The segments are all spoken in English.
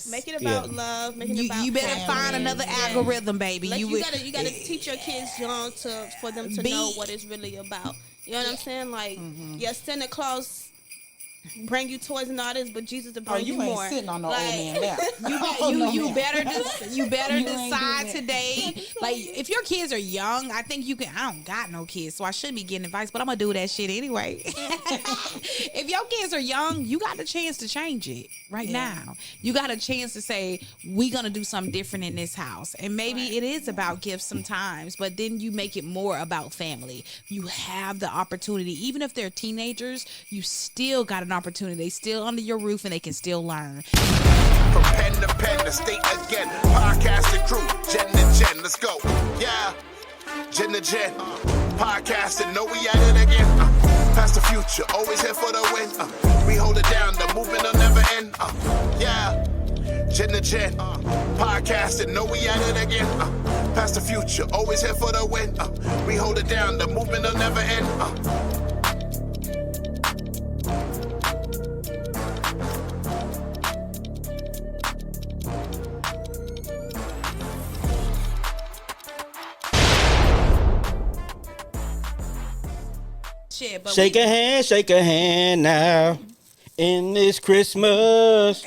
Make it about love. Make it about you better family. find another algorithm, baby. You gotta teach your kids young for them to know what it's really about. You know what I'm saying? Like, Santa Claus bring you toys and all this, but Jesus will bring you more. Sitting on the old man lap. You better decide today. Like, if your kids are young, I think you can. I don't got no kids, so I shouldn't be getting advice, but I'm gonna do that shit anyway. If your kids are young, you got the chance to change it right now. You got a chance to say, we're gonna do something different in this house, and maybe it is about gifts sometimes, but then you make it more about family. You have the opportunity, even if they're teenagers, you still got an opportunity. They still under your roof and they can still learn. From pen to pen, the state again. Podcasting crew, Gen to Gen, let's go. Yeah, Gen to Gen. Podcasting, know we at it again. Past the future, always here for the win. We hold it down, the movement will never end. Yeah, Gen to Gen. Podcasting, know we at it again. Past the future, always here for the win. We hold it down, the movement will never end. Shake a hand now. In this Christmas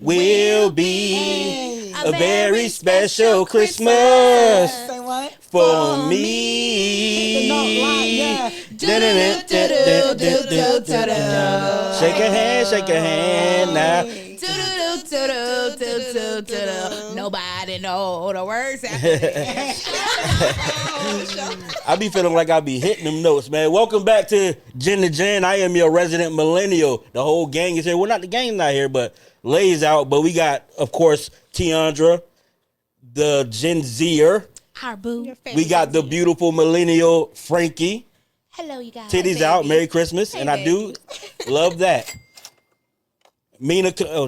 will be a very special Christmas for me. Shake a hand now. Nobody know the words after that. I be feeling like I be hitting them notes, man. Welcome back to Gen to Gen. I am your resident millennial. The whole gang is here. Well, not the gang's not here, but Lay's out. But we got, of course, Tiandra, the Gen Zer. Our boo. We got the beautiful millennial Frankie. Hello, you guys. Titties out. Merry Christmas. And I do love that. Mina, y'all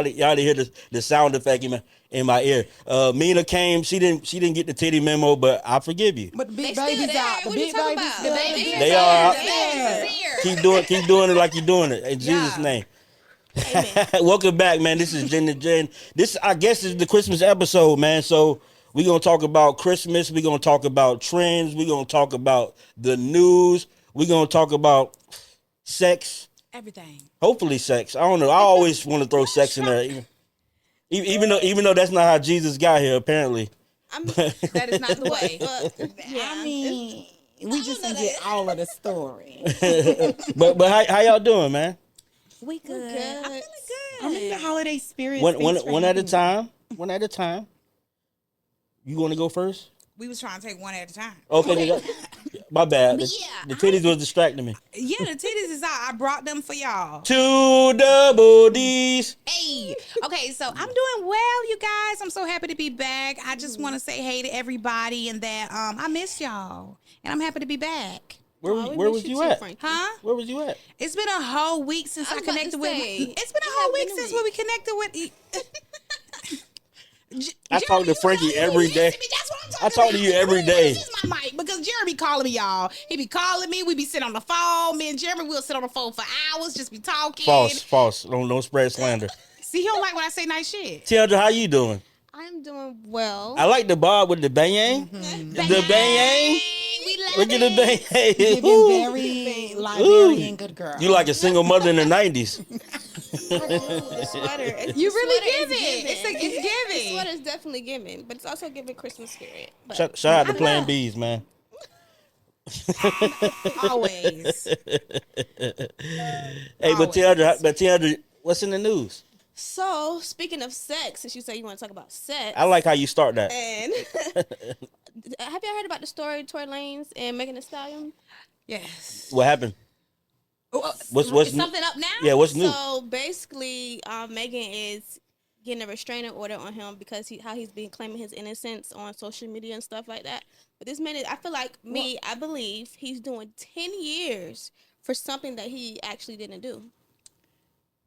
didn't hear the sound effect in my ear. Mina came. She didn't get the titty memo, but I forgive you. But the big baby's out. The big baby's still there. They are out. Keep doing it like you're doing it in Jesus' name. Welcome back, man. This is Gen to Gen. This, I guess, is the Christmas episode, man. So we're gonna talk about Christmas. We're gonna talk about trends. We're gonna talk about the news. We're gonna talk about sex. Everything. Hopefully sex. I don't know. I always want to throw sex in there. Even though that's not how Jesus got here, apparently. That is not the way. I mean, we just didn't get all of the story. but how y'all doing, man? We good. I'm feeling good. I'm in the holiday spirit. One at a time. One at a time. You want to go first? We was trying to take one at a time. Okay, my bad. The titties was distracting me. Yeah, the titties is out. I brought them for y'all. 2 double D's. Hey. Okay, so I'm doing well, you guys. I'm so happy to be back. I just want to say hey to everybody and that I miss y'all. And I'm happy to be back. Where was you at? Huh? Where was you at? It's been a whole week since I connected with. It's been a whole week since we connected with. I talk to Frankie every day. That's what I'm talking I talk to you every day. This is my mic because Jeremy calling me, y'all. He be calling me. We be sitting on the phone. Me and Jeremy will sit on the phone for hours, just be talking. False. Don't spread slander. See, he don't like when I say nice shit. Tiandra, how you doing? I'm doing well. I like the bob with the bang. The bang. We love Look at the bang. You've been very Liberian good girl. You like a single mother in the 90s. The sweater. You really give it. It's giving. The sweater's definitely giving, but it's also giving Christmas spirit. But Shout out to Plan B's, man. Always. Hey, but Tiandra, what's in the news? So, speaking of sex, since you say you want to talk about sex. I like how you start that. And have y'all heard about the story of Tory Lanez and Megan Thee Stallion? Yes. What happened? What's Is something up now? Yeah, what's new? So basically, Megan is getting a restraining order on him because how he's been claiming his innocence on social media and stuff like that. But this man, I feel like I believe he's doing 10 years for something that he actually didn't do.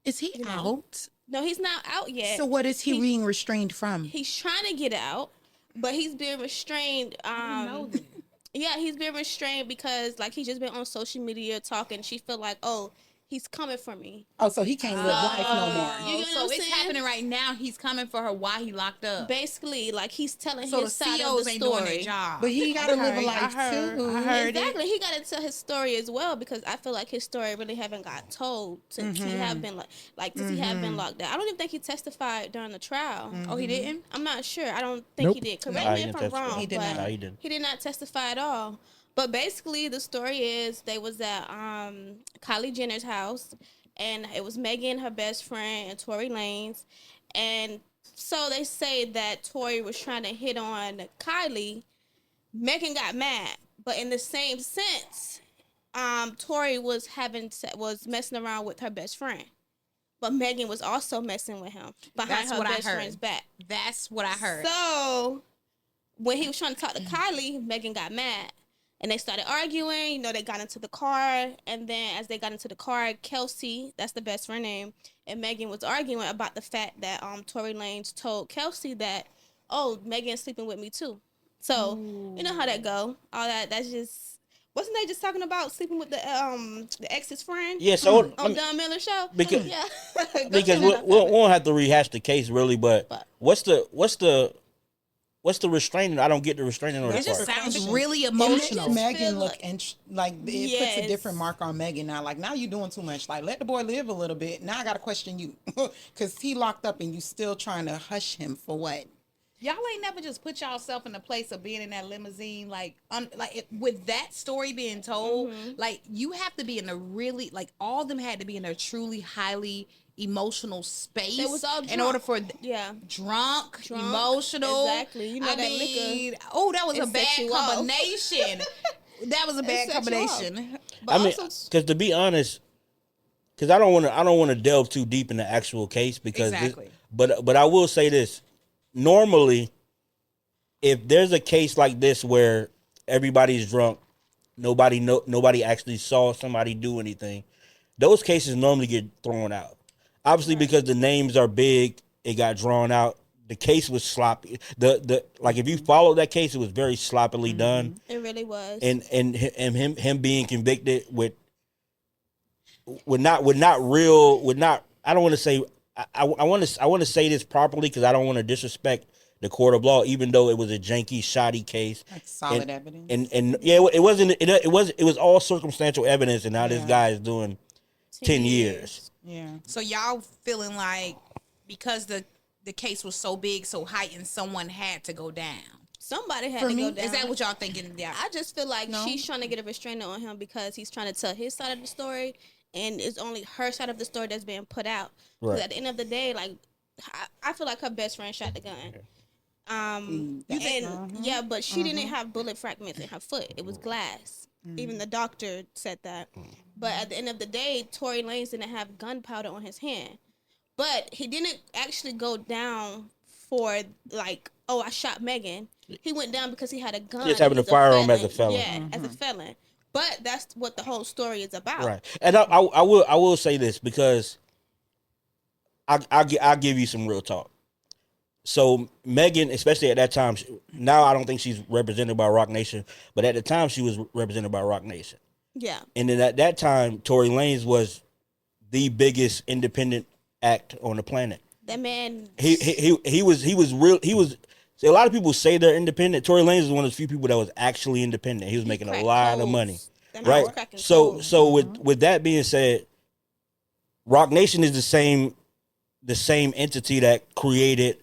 Is he out? No, he's not out yet. So what is he being restrained from? He's trying to get out, but he's being restrained. Yeah, he's been restrained because like he's just been on social media talking. She feel like, oh, he's coming for me. Oh, so he can't live life no more. You know So what I'm it's saying? happening right now. He's coming for her while he locked up. Basically, like he's telling So his the side of COs the ain't doing their story. job. But he got to live a life too. I heard Exactly, he got to tell his story as well because I feel like his story really haven't got told since he have been since he have been locked out. I don't even think he testified during the trial. Oh, he didn't? I'm not sure. I don't think he did. Correct me if I'm wrong. He did but not. He didn't. He did not testify at all. But basically, the story is they was at Kylie Jenner's house, and it was Megan, her best friend, and Tory Lanez. And so they say that Tory was trying to hit on Kylie. Megan got mad. But in the same sense, Tory was messing around with her best friend. But Megan was also messing with him behind her best friend's back. That's what I heard. So when he was trying to talk to Kylie, Megan got mad. And they started arguing. You know, they got into the car. And then as they got into the car, Kelsey, that's the best friend name, and Megan was arguing about the fact that Tory Lanez told Kelsey that, oh, Megan's sleeping with me too. So, you know how that go. All that's just... Wasn't they just talking about sleeping with the ex's friend? Yeah, so... on Don Miller show? Because, yeah. because we won't have to rehash the case, really, but what's the restraining? I don't get the restraining order. It just part. sounds really It emotional. makes Megan look like- it puts a different mark on Megan now. Like, now you're doing too much. Like, let the boy live a little bit. Now I gotta question you because he locked up and you still trying to hush him for what? Y'all ain't never just put yourself in the place of being in that limousine, with that story being told, like you have to be in a really, like all of them had to be in a truly highly emotional space. They was all in drunk. order for Drunk, emotional. Exactly. You know, that liquor. Oh, that was a set bad you off. combination. That was a bad set you off. combination. But I mean, also, because to be honest, because I don't want to delve too deep in the actual case because, Exactly. but I will say this: normally, if there's a case like this where everybody's drunk, nobody actually saw somebody do anything, those cases normally get thrown out. Obviously, because the names are big, it got drawn out. The case was sloppy. Like if you followed that case, it was very sloppily done. it really was. And him being convicted with not I don't want to say I want to say this properly because I don't want to disrespect the court of law, even though it was a janky, shoddy case. Like solid evidence. And yeah, it was all circumstantial evidence, and now this guy is doing 10 years. Yeah. So y'all feeling like because the case was so big, so heightened, someone had to go down. Somebody had For to me, go down. Is that what y'all thinking? Yeah. I just feel like she's trying to get a restrainer on him because he's trying to tell his side of the story, and it's only her side of the story that's being put out. Because Right. at the end of the day, like I feel like her best friend shot the gun. But she didn't have bullet fragments in her foot. It was glass. Even the doctor said that. But at the end of the day, Tory Lanez didn't have gunpowder on his hand. But he didn't actually go down for like, oh, I shot Megan. He went down because he had a gun. Just having a He's firearm as a felon. Yeah, as a felon. But that's what the whole story is about. Right. And I will say this because I'll give you some real talk. So Megan, especially at that time, now I don't think she's represented by Rock Nation, but at the time she was represented by Rock Nation. Yeah. And then at that time, Tory Lanez was the biggest independent act on the planet. That man. He was real. He was. See, a lot of people say they're independent. Tory Lanez is one of the few people that was actually independent. He was making a lot of money, That man was right? cracking So codes. with that being said, Rock Nation is the same entity that created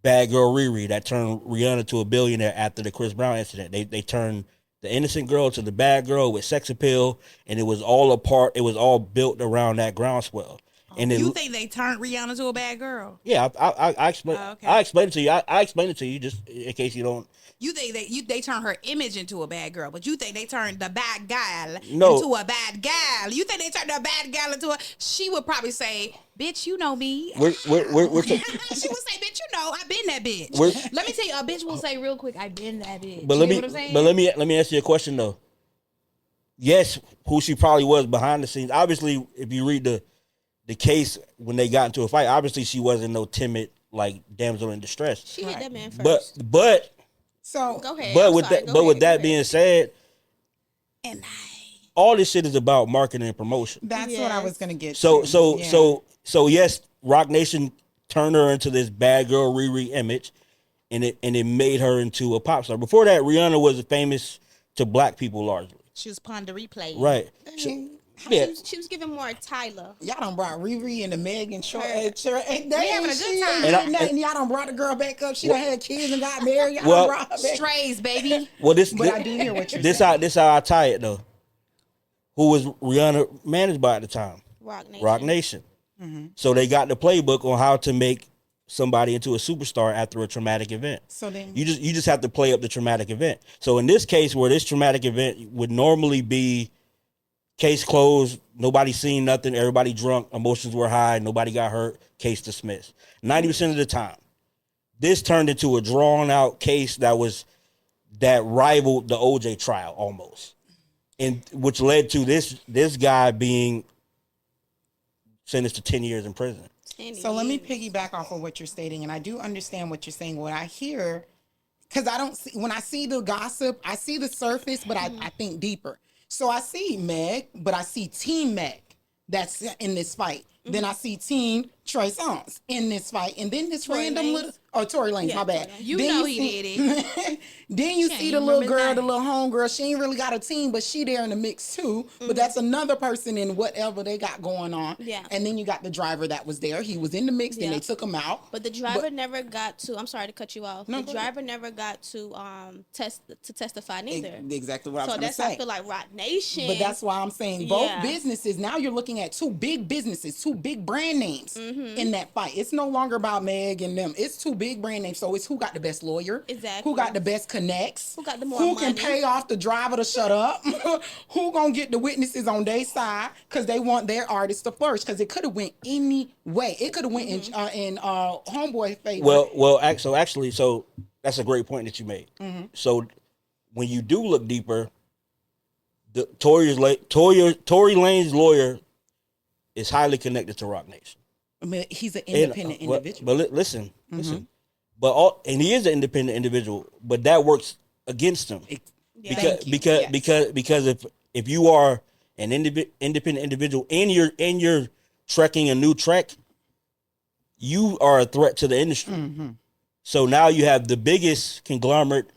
Bad Girl Riri, that turned Rihanna to a billionaire after the Chris Brown incident. They turned the innocent girl to the bad girl with sex appeal, and it was all built around that groundswell. And You think they turned Rihanna to a bad girl? Yeah, I explain. Oh, okay. I explained it to you. I explained it to you just in case you don't. You think they turned her image into a bad girl, but you think they turned the bad gal No. into a bad gal. You think they turned the bad gal into a... She would probably say, bitch, you know me. We're She would say, bitch, you know, I've been that bitch. Let me tell you, a bitch will say real quick, I've been that bitch. but You know what I'm saying? let me ask you a question though. Yes, who she probably was behind the scenes. Obviously, if you read the case when they got into a fight, obviously she wasn't no timid like damsel in distress. She hit that man first. But So Go ahead. but I'm with sorry. that Go but ahead. with Go that ahead. being said, And all this shit is about marketing and promotion. That's what I was gonna get. So yes, Rock Nation turned her into this bad girl Riri image, and it made her into a pop star. Before that, Rihanna was famous to black people largely. She was pun to replay. Right. She was giving more Tyler. Y'all done brought Riri and the Megan Short. They having a good time. And y'all done brought the girl back up. She done had kids and got married. Y'all Well, done brought her back. Strays, baby. Well, But I do hear what you're saying. This how I tie it though. Who was Rihanna managed by at the time? Rock Nation. So they got the playbook on how to make somebody into a superstar after a traumatic event. So then you just have to play up the traumatic event. So in this case, where this traumatic event would normally be case closed, nobody seen nothing, everybody drunk, emotions were high, nobody got hurt, case dismissed. 90% of the time, this turned into a drawn out case that rivaled the OJ trial almost, and which led to this guy being sentenced to 10 years in prison. So let me piggyback off of what you're stating, and I do understand what you're saying. What I hear, because I don't see, when I see the gossip, I see the surface, but I think deeper. So I see Meg, but I see Team Meg that's in this fight. Then I see Team Trey Songz in this fight, and then this random little Tory Lanez, my bad. You know he did it. Then you see the little girl, the little homegirl. She ain't really got a team, but she there in the mix too. But that's another person in whatever they got going on. Yeah. And then you got the driver that was there. He was in the mix. Then they took him out. But the driver never got to. I'm sorry to cut you off. No, the driver never got to testify neither. Exactly what I was So going to that's say. I feel like Rock Nation. But that's why I'm saying both businesses. Now you're looking at two big businesses, two big brand names in that fight. It's no longer about Meg and them. It's two big brand names. So it's who got the best lawyer, exactly, who got the best connects, who got the more who money, can pay off the driver to shut up, who gonna get the witnesses on their side because they want their artist to flourish. Because it could have went any way. It could have went in Homeboy favor. Well, actually, so that's a great point that you made. So when you do look deeper, the Tory Lanez lawyer is highly connected to Rock Nation. I mean, he's an independent individual. But listen. But he is an independent individual, but that works against him because if you are an independent individual and you're trekking a new trek, you are a threat to the industry. So now you have the biggest conglomerate,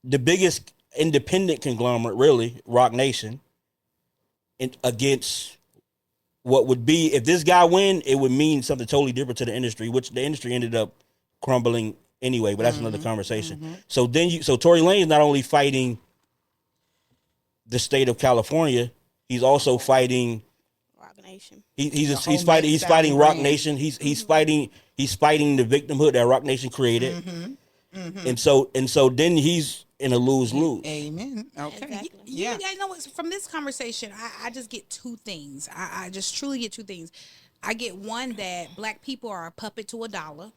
the biggest independent conglomerate, really, Rock Nation, against what would be, if this guy win, it would mean something totally different to the industry, which the industry ended up crumbling anyway, but that's another conversation. So Tory Lanez not only fighting the state of California, he's also fighting Rock Nation. He's fighting Rock Nation. He's fighting the victimhood that Rock Nation created. And so then he's in a lose-lose. Amen. Okay. Exactly. You guys know what? From this conversation, I just get two things. I just truly get two things. I get one, that black people are a puppet to a dollar.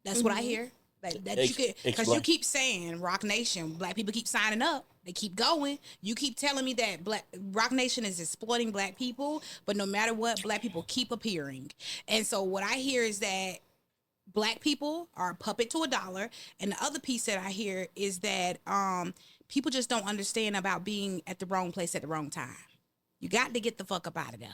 That's what I hear. Because you keep saying Rock Nation, black people keep signing up. They keep going. You keep telling me that Rock Nation is exploiting black people, but no matter what, black people keep appearing. And so what I hear is that black people are a puppet to a dollar. And the other piece that I hear is that people just don't understand about being at the wrong place at the wrong time. You got to get the fuck up out of there.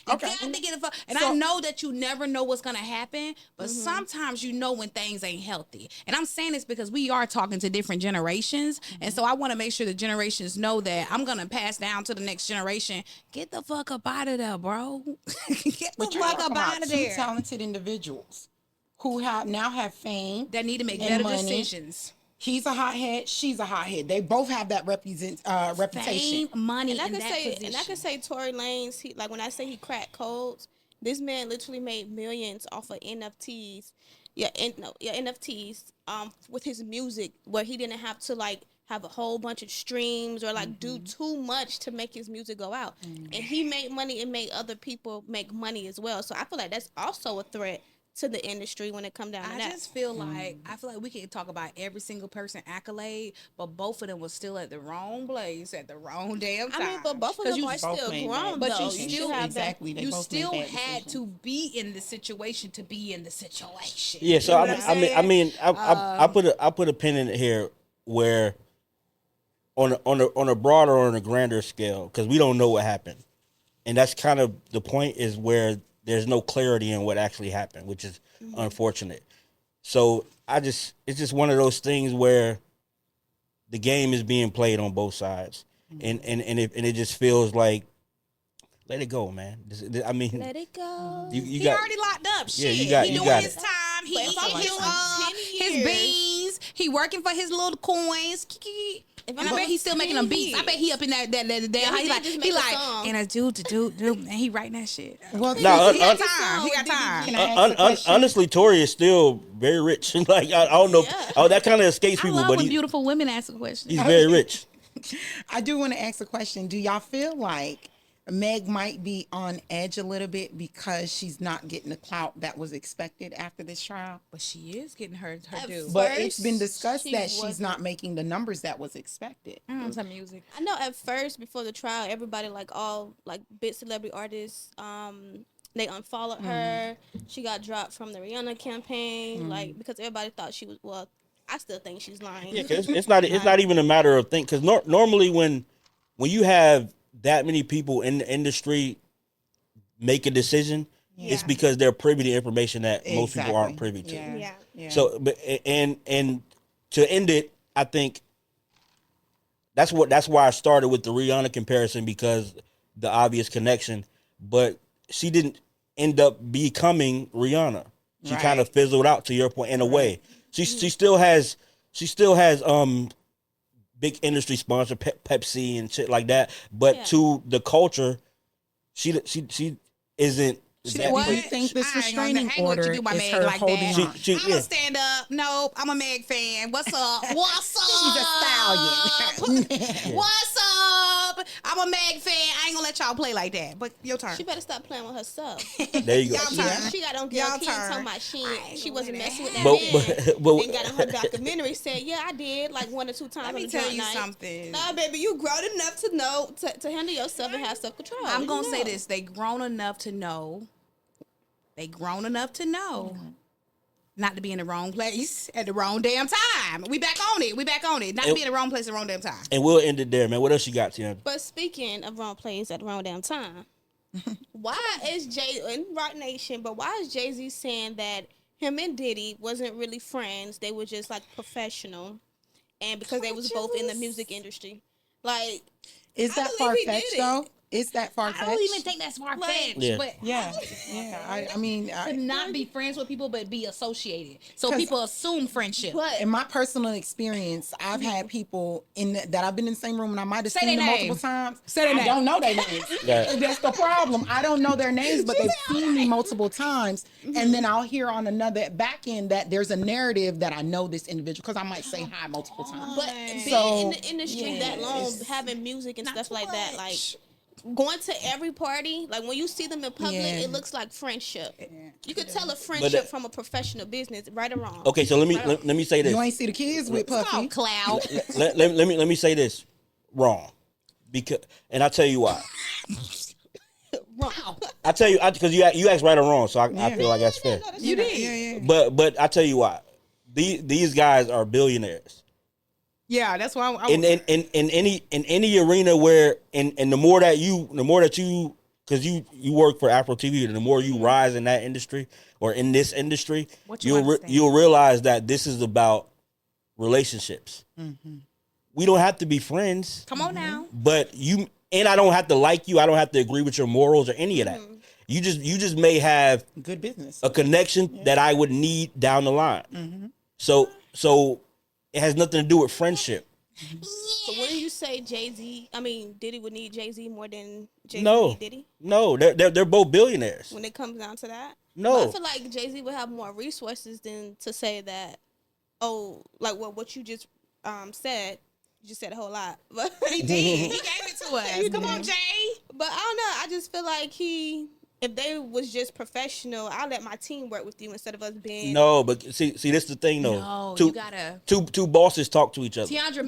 You got to get the fuck. And I know that you never know what's going to happen, but sometimes you know when things ain't healthy. And I'm saying this because we are talking to different generations. And so I want to make sure the generations know that I'm going to pass down to the next generation. Get the fuck up out of there, bro. Get the fuck up out of there. Two talented individuals who now have fame. That need to make and better money. decisions. He's a hothead. She's a hothead. They both have that reputation. Fame, money, And I and can that say, position. and I can say, Tory Lanez. Like when I say he cracked codes, this man literally made millions off of NFTs. NFTs. With his music, where he didn't have to like have a whole bunch of streams or like do too much to make his music go out. And he made money and made other people make money as well. So I feel like that's also a threat to the industry when it comes down to that. I just feel like we can talk about every single person accolade, but both of them were still at the wrong place at the wrong damn time. I mean, but both of them are still grown, but though. you still have exactly. you still had to be in the situation to be in the situation. Yeah, so You know I put a pin in it here where on a broader or on a grander scale, because we don't know what happened, and that's kind of the point, is where there's no clarity in what actually happened, which is unfortunate. So it's just one of those things where the game is being played on both sides, and it just feels like, let it go, man. I mean, let it go. He already locked up. Shit. You got doing his time. He eating his beans. He working for his little coins. And I bet he's still making them beats. I bet he up in that he like and a do and he writing that shit. Well, he got time. Honestly, Tory is still very rich. Like I don't know. Yeah. Oh, that kind of escapes I people, love but when beautiful women ask a question. he's very rich. I do want to ask a question. Do y'all feel like Meg might be on edge a little bit because she's not getting the clout that was expected after this trial? But she is getting her due. But it's been discussed that she's wasn't. not making the numbers that was expected. Some music. I know at first before the trial, everybody all big celebrity artists, they unfollowed her. She got dropped from the Rihanna campaign, because everybody thought she was. Well, I still think she's lying. Yeah, cause it's not even a matter of think. Because normally when you have that many people in the industry make a decision, it's because they're privy to information that most people aren't privy to. Yeah. So, but and to end it, I think that's why I started with the Rihanna comparison, because the obvious connection. But she didn't end up becoming Rihanna. She kind of fizzled out, to your point, in a way. She still has big industry sponsor, Pepsi and shit like that. But to the culture, she isn't. Do you think this restraining order is her holding on? I'm gonna stand up. Nope, I'm a Meg fan. What's up? What's up? She's a stallion. What's up? I'm a Meg fan. I ain't gonna let y'all play like that. But your turn. She better stop playing with herself. There you go. She got on Girl King talking about she wasn't messing with that man. But then got on her documentary, said, yeah, I did, like 1 or 2 times. Let me tell you something. Nah, baby, you grown enough to know to handle yourself and have self-control. I'm gonna say this. They grown enough to know. Not to be in the wrong place at the wrong damn time. We back on it. Not to be in the wrong place at the wrong damn time. And we'll end it there, man. What else you got, Tiana? But speaking of wrong place at the wrong damn time, why is in Rock Nation, but why is Jay-Z saying that him and Diddy wasn't really friends? They were just like professional, and because they was both in the music industry. Like, is that far-fetched though? Is that far-fetched? I don't even think that's far-fetched. But I mean, to not be friends with people, but be associated. So people assume friendship. But in my personal experience, I've had people that I've been in the same room and I might have seen them multiple times. I don't know their names. That's the problem. I don't know their names, but they've seen me multiple times. And then I'll hear on another back end that there's a narrative that I know this individual because I might say hi multiple times. But being in the industry that long, having music and stuff like that, like, going to every party, like when you see them in public, it looks like friendship. You could tell a friendship from a professional business, right or wrong. Okay, so let me say this. You ain't see the kids with Puffy. Cloud. let me say this. Wrong. And I'll tell you why. Wrong. I tell you, because you asked right or wrong, so I feel like that's fair. You did. But I tell you why. These guys are billionaires. Yeah, that's why in any arena where and the more that you because you work for Afro TV, the more you rise in that industry or in this industry, you'll realize that this is about relationships. Mm-hmm. We don't have to be friends. Come on now. But I don't have to like you. I don't have to agree with your morals or any of that. You just may have good business, a connection that I would need down the line. Mm-hmm. So it has nothing to do with friendship. So wouldn't you say Diddy would need Jay-Z more than Jay-Z need Diddy? No, they're both billionaires. When it comes down to that? No. But I feel like Jay-Z would have more resources than to say that, what you just said. You just said a whole lot. But he did. He gave it to us. Come on, Jay. But I don't know. I just feel like if they was just professional, I'll let my team work with you instead of us being. No, but see, this is the thing though. No, you gotta. Two bosses talk to each other. Tiandra,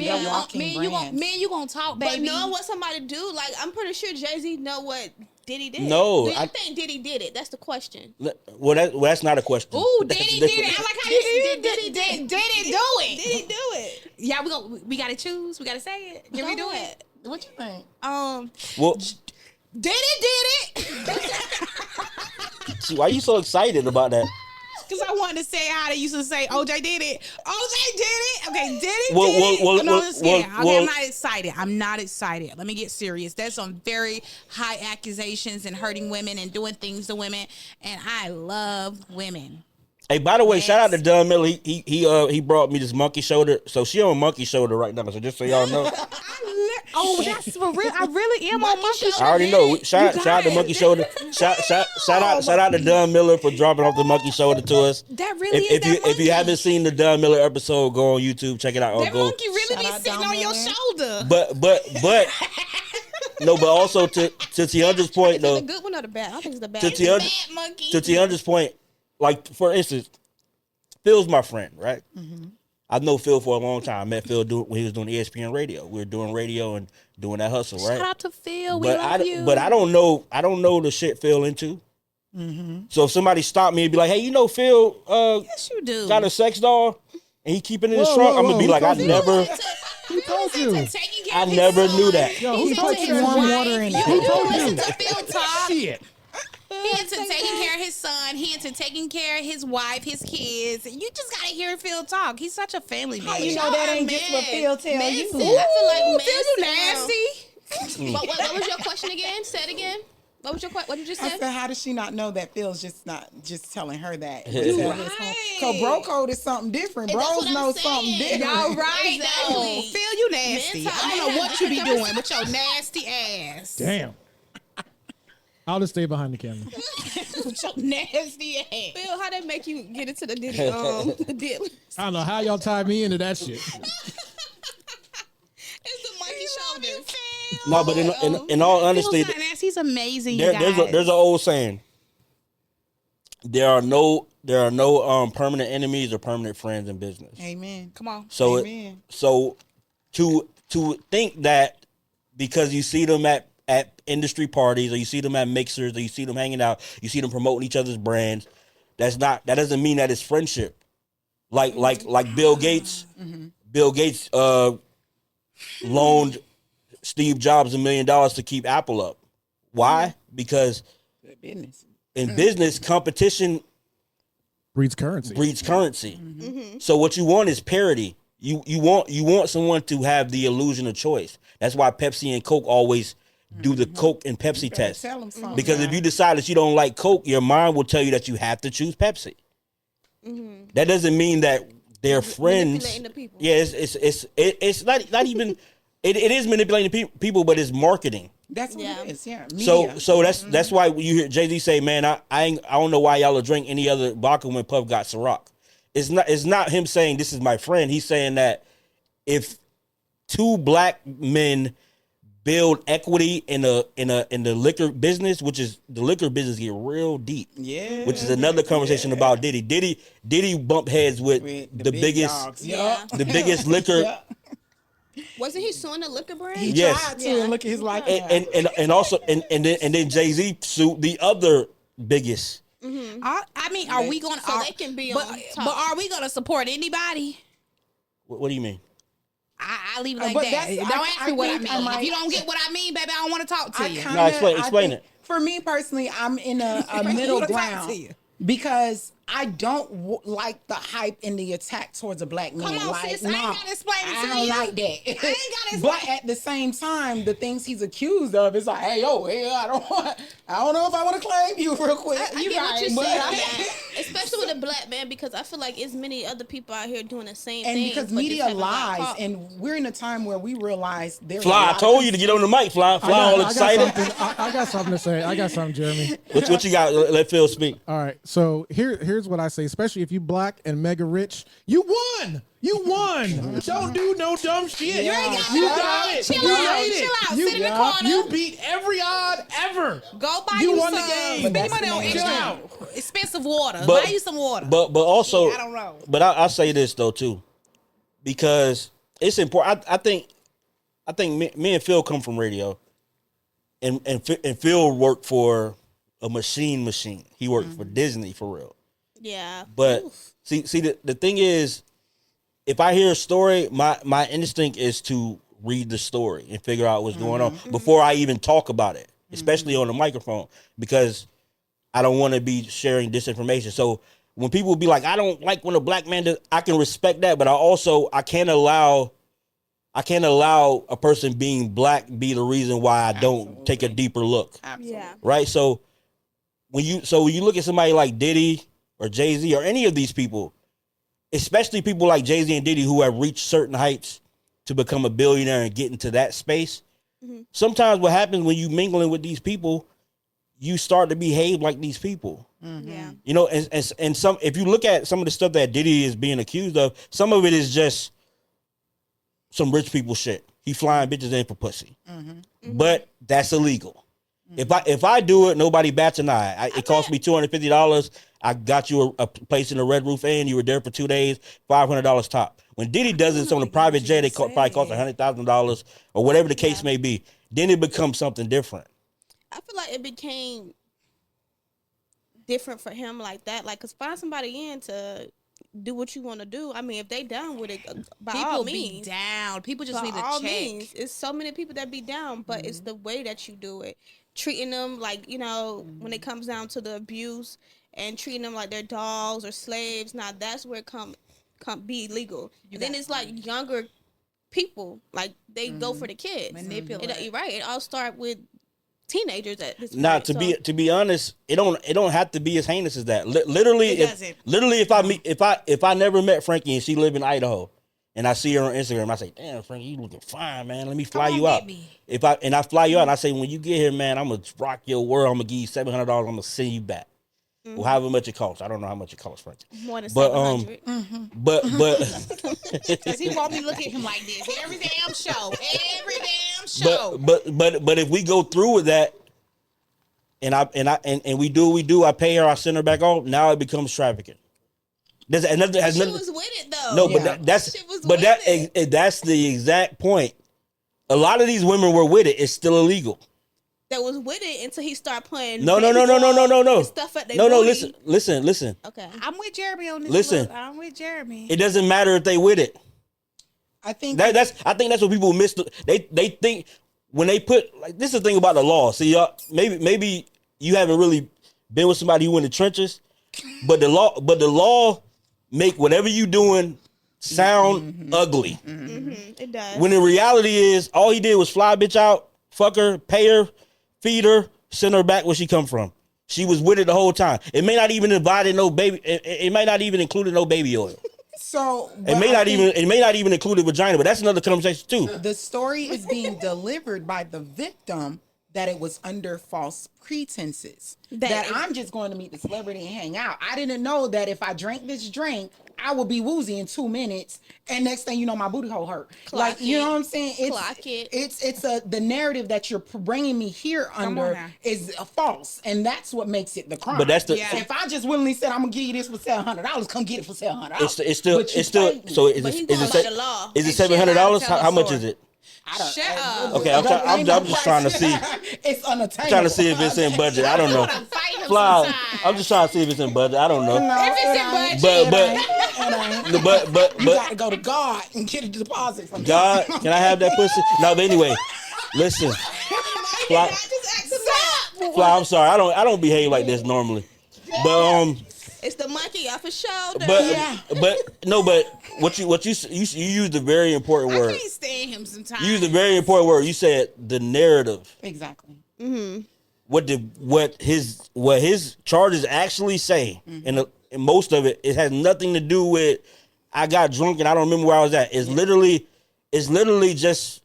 you gonna talk, baby. But knowing what somebody do, like I'm pretty sure Jay-Z know what Diddy did. No, do you think Diddy did it? That's the question. Well, that's not a question. Ooh, Diddy did it. I like how you Diddy do it. Diddy do it. Diddy do it. Yeah, we gotta choose. We gotta say it. Can we do it? What you think? Well, Did it? see, why you so excited about that? Because I wanted to say how they used to say OJ did it. OJ did it. Okay, did it? Well, did it? well, No, well, I'm just kidding. well, Okay, well- I'm not excited. I'm not excited. Let me get serious. That's some very high accusations and hurting women and doing things to women. And I love women. Hey, by the way, Yes. shout out to Don Miller. He brought me this monkey shoulder. So she on monkey shoulder right now. So just so y'all know, Oh, that's for real. I really am on monkey shoulder. I already know. Shout out to monkey shoulder. Shout out to Don Miller for dropping off the monkey shoulder to us. That really is If that you monkey. haven't seen the Don Miller episode, go on YouTube, check it out. Or That go. monkey really Shout be out sitting Don on your Miller. shoulder. But no, but also to Tiandra's point Is it though. the good one or the bad? I think it's the bad. To one. Tiandra, Bad monkey. to Tiandra's point, like for instance, Phil's my friend, right? I've known Phil for a long time. I met Phil when he was doing ESPN radio. We were doing radio and doing that hustle, right? Shout out to Phil. We But love you. but I don't know the shit Phil into. So if somebody stopped me and be like, hey, you know Phil Yes, you do. got a sex doll and he keep it in his Whoa, trunk, whoa, I'm gonna be who like, I told you? never Who told you? Taking care I of his never son. knew that. Yo, who He's put into you his warm wife. water in You it? Who do told listen you? to Phil talk. Shit. He into taking care of his son. He into taking care of his wife, his kids. You just gotta hear Phil talk. He's such a family man. You know that ain't just what Phil tell Men you. sound- I feel like Ooh, men Phil, you sound- nasty. What was your question again? Say it again. What was your question? What did you just I say? said, how does she not know that Phil's just not just telling her that? You Cause bro code is something different. And that's Bros what I'm know something saying. different. Y'all right though. Exactly. Phil, you nasty. Men I don't know what you be doing with your nasty ass. Damn. I'll just stay behind the camera. With your nasty ass. Phil, how that make you get into the Diddy the Diddy? I don't know how y'all tied me into that shit. It's the monkey shoulder. No, but in all honesty, Phil's not nasty. He's amazing, you guys. there's an old saying. There are no permanent enemies or permanent friends in business. Amen. Come on. So Amen. to think that because you see them at industry parties or you see them at mixers or you see them hanging out, you see them promoting each other's brands, that doesn't mean that it's friendship. Like Bill Gates. Bill Gates loaned Steve Jobs $1 million to keep Apple up. Why? Because Business. in business, competition Breeds currency. breeds currency. So what you want is parity. You want someone to have the illusion of choice. That's why Pepsi and Coke always do the Coke and Pepsi test. Tell them something. Because if you decide that you don't like Coke, your mind will tell you that you have to choose Pepsi. That doesn't mean that they're friends. Manipulating the people. Yeah, it's not even. It is manipulating people, but it's marketing. That's what Yeah. it is. Yeah. So Media. that's why you hear Jay-Z say, "Man, I don't know why y'all will drink any other vodka when Puff got Ciroc." It's not him saying this is my friend. He's saying that if two black men build equity in the liquor business, which is the liquor business get real deep. Yeah. Which is another conversation about Diddy. Diddy bumped heads with the big biggest dogs. Yeah. the biggest liquor. Yeah. Wasn't he suing the liquor brand? He Yes. tried to and look at his life. And also then Jay-Z sued the other biggest. I mean, are we going to... So they can be but, on but top. are we going to support anybody? What do you mean? I leave it like But that. that's- Don't I- ask I me what I think mean. I might- If you don't get what I mean, baby, I don't want to talk to you. No, explain it. For me personally, I'm in a middle wanna talk ground to you. because I don't like the hype and the attack towards a black man. Come on, like, sis, I ain't gotta explain it I to don't you. like that. I ain't gotta But at the same time, the things he's accused of is like, hey, I don't know if I want to claim you real quick. I get what you're but- saying, especially with a black man, because I feel like it's many other people out here doing the same And thing. because but just media haven't got lies, caught. and we're in a time where we realize there's a Fly, I lot told of you to get on the mic. Fly all excited. I got something to say. I got something, Jeremy. What you got? Let Phil speak. All right. So here's what I say, especially if you black and mega rich, you won. You won. Don't do no dumb shit. You ain't got You no got dumb- it. chill You out, made it. chill out. You, Sit in the corner. you beat every odd ever. Go buy You you won the some. game. Spend That's money on the name. extra Chill out. expensive water. But- buy you some water. But also, I don't know. But I'll say this though too, because it's important. I think me and Phil come from radio, and Phil worked for a machine. He worked for Disney for real. Yeah. But see, the thing is, if I hear a story, my instinct is to read the story and figure out what's going on before I even talk about it, especially on the microphone, because I don't want to be sharing disinformation. So when people be like, I don't like when a black man does, I can respect that, but I can't allow a person being black be the reason why I don't take a deeper look. Absolutely. Yeah. Right? So when you look at somebody like Diddy or Jay-Z or any of these people, especially people like Jay-Z and Diddy who have reached certain heights to become a billionaire and get into that space, sometimes what happens when you mingling with these people, you start to behave like these people. Yeah. You know, and some, if you look at some of the stuff that Diddy is being accused of, some of it is just some rich people shit. He flying bitches in for pussy. But that's illegal. If I do it, nobody bats an eye. It cost me $250. I got you a place in the Red Roof Inn. You were there for 2 days, $500 top. When Diddy does this on a private jet, it probably costs $100,000 or whatever the case may be. Then it becomes something different. I feel like it became different for him like that. Like, cause find somebody in to do what you want to do. I mean, if they down with it, by People all be means. down. People just By need to all check. means, it's so many people that be down, but it's the way that you do it. Treating them like, you know, when it comes down to the abuse and treating them like they're dogs or slaves. Now that's where it come be illegal. And then it's like younger people, like they go for the kids. Manipulate. You're right. It all start with teenagers at this Now, point. to be honest, it don't have to be as heinous as that. Literally, if I never met Frankie and she live in Idaho, and I see her on Instagram, I say, "Damn, Frankie, you looking fine, man. Let me fly you out." I fly you out, and I say, "When you get here, man, I'm gonna rock your world. I'm gonna give you $700. I'm gonna send you back, well, however much it costs. I don't know how much it costs, Frankie. More than But 700. but Because he won't be looking at him like this every damn show. Every damn show. but if we go through with that, and we do what we do, I pay her, I send her back off. Now it becomes trafficking. She was with it though. No, but that's the exact point. A lot of these women were with it. It's still illegal. That was with it until he started playing. No. Stuff at their No, booty. listen. Okay. I'm with Jeremy on this. Listen. Look. I'm with Jeremy. It doesn't matter if they with it. I think I think that's what people miss. They think when they put, like, this is the thing about the law. See, y'all, maybe you haven't really been with somebody who in the trenches, but the law make whatever you doing sound ugly. It does. When in reality is all he did was fly a bitch out, fuck her, pay her, feed her, send her back where she come from. She was with it the whole time. It may not even invited no baby. It might not even included no baby oil. so. It may not even include a vagina, but that's another conversation too. The story is being delivered by the victim that it was under false pretenses. That I'm just going to meet the celebrity and hang out. I didn't know that if I drank this drink, I would be woozy in 2 minutes, and next thing you know, my booty hole hurt. You know what I'm saying? It's the narrative that you're bringing me here under is false, and that's what makes it the crime. But that's the if I just willingly said I'm gonna give you this for $700, come get it for $700. It's still so is it $700? How much is it? Shut up. Okay, I'm just trying to see. It's unattainable. Trying to see if it's in budget. I don't know. Fly. I'm just trying to see if it's in budget. I don't know. If it's in budget. But you got to go to God and get a deposit from God, can I have that pussy? No, but anyway, listen. Fly, I'm sorry. I don't behave like this normally. But it's the monkey off his shoulder. But what you used a very important word. I can't stand him sometimes. You used a very important word. You said the narrative. Exactly. What his charges actually say, and most of it has nothing to do with I got drunk and I don't remember where I was at. It's literally just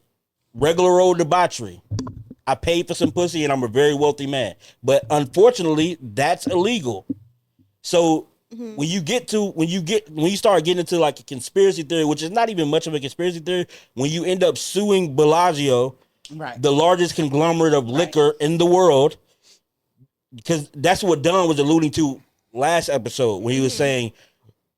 regular old debauchery. I paid for some pussy and I'm a very wealthy man. But unfortunately, that's illegal. So when you start getting into like a conspiracy theory, which is not even much of a conspiracy theory, when you end up suing Bellagio, right, the largest conglomerate of liquor in the world, because that's what Don was alluding to last episode when he was saying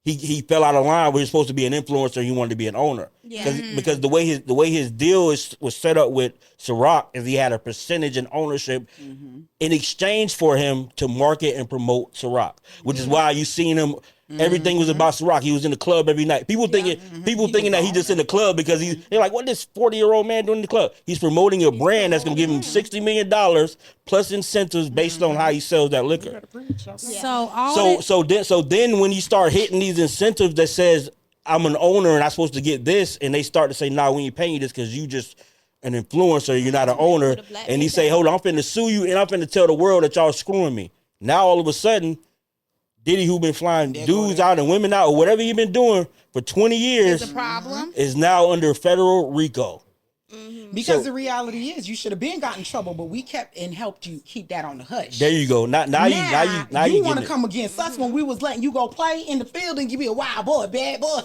he fell out of line where he's supposed to be an influencer, he wanted to be an owner. Yeah. Because the way his deal was set up with Ciroc is he had a percentage in ownership in exchange for him to market and promote Ciroc, which is why you seen him. Everything was about Ciroc. He was in the club every night. People thinking that he just in the club because they're like, what this 40-year-old man doing in the club? He's promoting a brand that's gonna give him $60 million plus incentives based on how he sells that liquor. So then when you start hitting these incentives that says I'm an owner and I'm supposed to get this, and they start to say, nah, we ain't paying you this because you just an influencer, you're not an owner. And he say, hold on, I'm finna sue you and I'm finna tell the world that y'all screwing me. Now all of a sudden, Diddy, who been flying dudes out and women out or whatever he been doing for 20 years It's a problem. is now under federal RICO. Because the reality is, you should have been got in trouble, but we kept and helped you keep that on the hush. There you go. Now you want to come against us when we was letting you go play in the field and give me a wild boy, bad boy.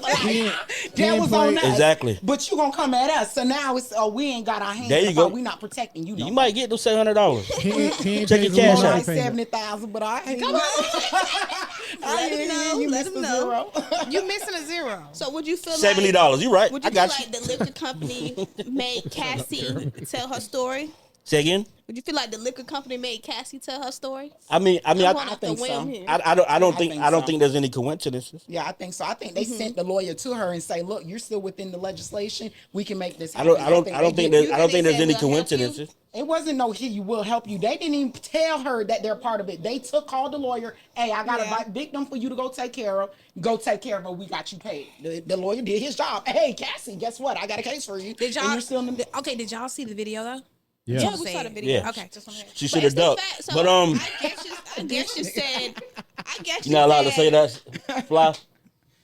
That was on us. Exactly. But you gonna come at us, so now it's we ain't got our hands. There you go. We not protecting you. You might get those $700. Check your cash out. 70,000, but I ain't. Come on. Let him know. You Let missed him the know. zero. You missing a zero. So would you feel $70. You right. Would I you got feel like the liquor company made Cassie tell her story? Say again. Would you feel like the liquor company made Cassie tell her story? I think so. I don't think there's any coincidences. Yeah, I think so. I think they sent the lawyer to her and say, "Look, you're still within the legislation. We can make this I happen." don't think there's any coincidences. It wasn't no "Here, will help you." They didn't even tell her that they're part of it. They called the lawyer. Hey, I got a victim for you to go take care of. Go take care of her. We got you paid. The lawyer did his job. Hey, Cassie, guess what? I got a case for you. Did y'all? Okay, did y'all see the video though? Yeah. We saw the video. Yeah. Okay. She should have ducked. But I guess you said. you're not allowed to say that, Fly.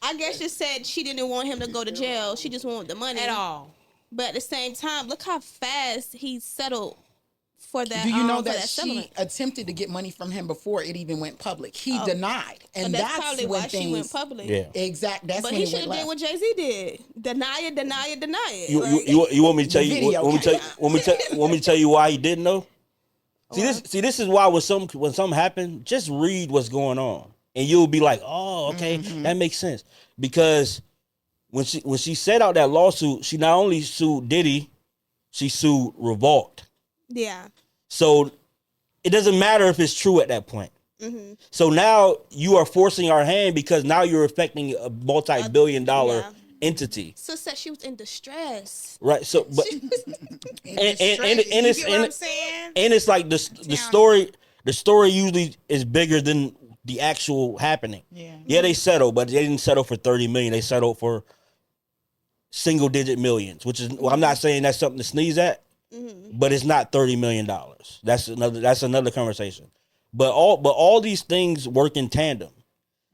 I guess you said she didn't want him to go to jail. She just wanted the money At all. But at the same time, look how fast he settled for that. Do you know for that she she attempted to get money from him before it even went public? He denied, and that's probably when why things she went public. Yeah. Exact. That's But when he it should went have did left. what Jay-Z did. Deny it. You want me to tell The you? video Want me to tell you why he didn't know? This is why when something happened, just read what's going on, and you'll be like, oh, okay, that makes sense. Because when she set out that lawsuit, she not only sued Diddy, she sued Revolt. Yeah. So it doesn't matter if it's true at that point. So now you are forcing our hand because now you're affecting a multi-billion-dollar entity. So said she was in distress. Right. So, but and You get what I'm saying? it's like the story. The story usually is bigger than the actual happening. Yeah, they settled, but they didn't settle for 30 million. They settled for single-digit millions, which is. Well, I'm not saying that's something to sneeze at, but it's not $30 million. That's another conversation. But all these things work in tandem.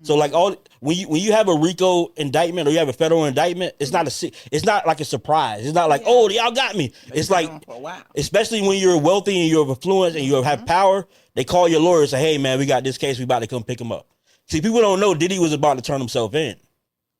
So like when you have a RICO indictment or you have a federal indictment, it's not like a surprise. It's not like, oh, y'all got me. It's like, especially when you're wealthy and you're of influence and you have power, they call your lawyer and say, hey man, we got this case, we about to come pick him up. See, people don't know Diddy was about to turn himself in.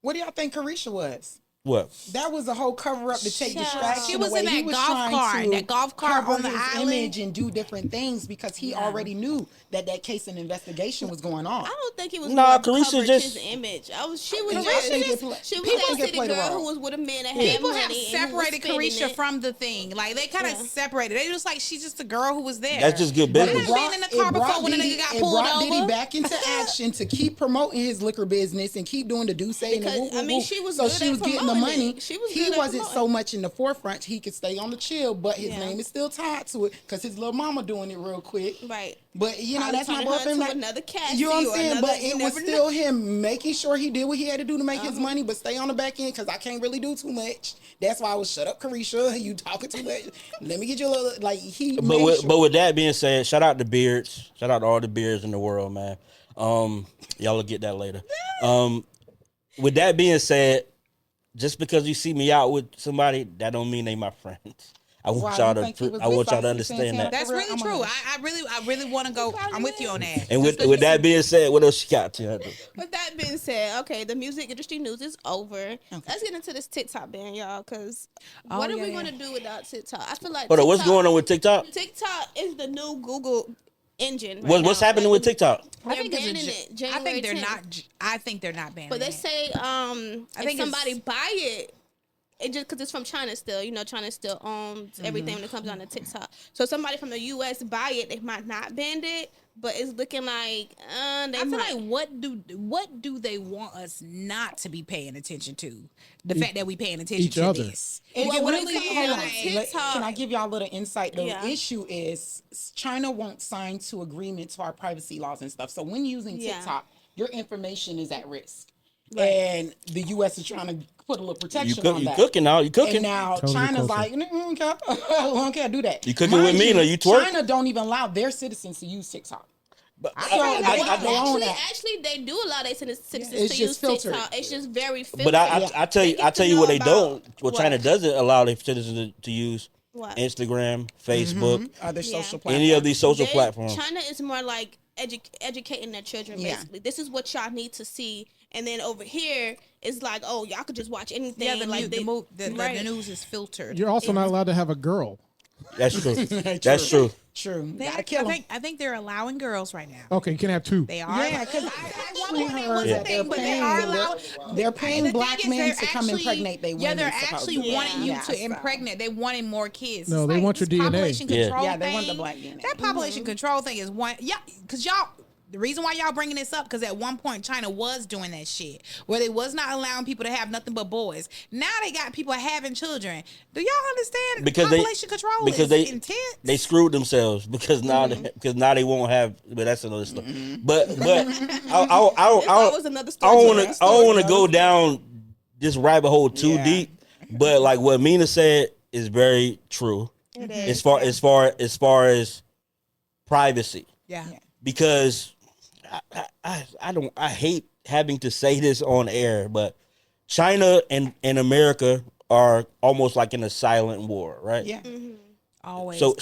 What do y'all think Carisha was? What? That was a whole cover up to take distraction She was away. in that He was golf trying cart, to that golf cart cover on the his island. image and do different things because he already knew that case and investigation was going on. I don't think it was Carisha covered just his image. She was People the played a girl role. who was with a man that had People money have and who was separated spending Carisha it. from the thing. Like they kind of separated. They just like she's just a girl who was there. That's just good But business. been in the car before when a nigga got pulled Diddy over. back into action to keep promoting his liquor business and keep doing the Duce and the Because, woo, woo, I mean, woo. she was so good she at was getting the promoting money. it. She was He good at wasn't so promoting. much in the forefront. He could stay on the chill, but his name is still tied to it because his little mama doing it real quick. Right. But you know Probably that's not turning her boyfriend. to another Cassie You know what or I'm saying? another- But you it was never still him making sure he did what he had to do to make his money, but stay on the back end because I can't really do too much. That's why I was shut up, Carisha. You talking too much. Let me get you a little like he. But with that being said, shout out to Beards. Shout out to all the beards in the world, man. Y'all will get that later. With that being said, just because you see me out with somebody, that don't mean they my friends. I want y'all to understand that. That's really true. I really want to go. I'm with you on that. And with that being said, what else you got to do? With that being said, okay, the music industry news is over. Okay. Let's get into this TikTok ban, y'all, because what are we going to do without TikTok? I feel like Hold on, what's going on with TikTok? TikTok is the new Google engine. What's happening with TikTok? They're banning it. January 10th. I think they're not banning it. But they say if somebody buy it, it just because it's from China still. China still owns everything when it comes down to TikTok. So somebody from the U.S. buy it, they might not ban it, but it's looking like I feel like what do they want us not to be paying attention to? The fact that we paying attention Each to other. this. Well, when it comes is down to like- TikTok, Can I give y'all a little insight? The Yeah. issue is China won't sign to agreement to our privacy laws and stuff. So when using TikTok, your information is at risk. And the U.S. is trying to put a little protection on that. You cooking now? You cooking? And now Totally China's culture. like, I can't do that. You cooking with me, or you twerk? China don't even allow their citizens to use TikTok. But actually, they do allow their citizens It's to use just filtered. TikTok. It's just very filtered. But I tell you, get to you know what they about don't. What what? China doesn't allow their citizens to use What? Instagram, Facebook, Other Yeah. social platforms. any of these social They- platforms. China is more like educating their children, Yeah. basically. This is what y'all need to see. And then over here, it's like, oh, y'all could just watch anything. Yeah, the Right. news is filtered. You're also not allowed to have a girl. That's true. That's true. True. They, Gotta kill 'em. I think they're allowing girls right now. Okay, you can have two. They are. Yeah, because I wonder when it was Yeah. a thing, but they are allowed. they're paying The black thing is, men they're to come actually- impregnate they Yeah, women. they're actually supposedly. wanting you Yeah, to so. impregnate. They wanting more kids. No, It's they like want your this DNA. population Yeah. control Yeah, they want the thing. black DNA. That population control thing is one. Yeah, because y'all. The reason why y'all bringing this up, because at one point China was doing that shit where they was not allowing people to have nothing but boys. Now they got people having children. Do y'all understand? Because they population control is intense. they screwed themselves because now they won't have. But that's another story. But I was another I story. don't want to go down this rabbit hole too Yeah. deep. But like what Mina said is very true. It As far as privacy, Yeah. because I hate having to say this on air, but China and America are almost like in a silent war, right? Yeah. Always. So-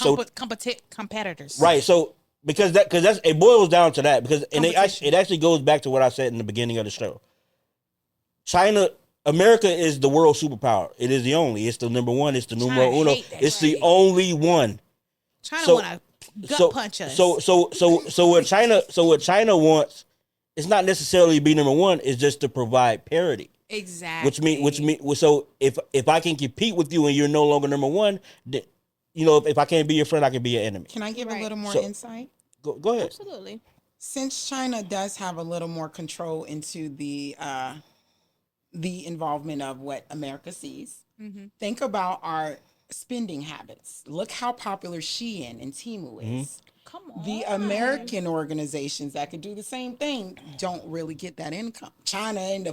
competitors. Right. So because that's it boils down to that because it actually goes back to what I said in the beginning of the show. America is the world superpower. It is the only. It's the number one. It's the numero uno. hate that It's the shit. only one. China So- want to gut punch us. So what China wants is not necessarily be number one. It's just to provide parity. exactly. Which mean so if I can compete with you and you're no longer number one, then, if I can't be your friend, I can be your enemy. Can I give a Right. little more So- insight? Go ahead. Absolutely. Since China does have a little more control into the involvement of what America sees, think about our spending habits. Look how popular Shein and Temu is. Come on. The American organizations that could do the same thing don't really get that income. China and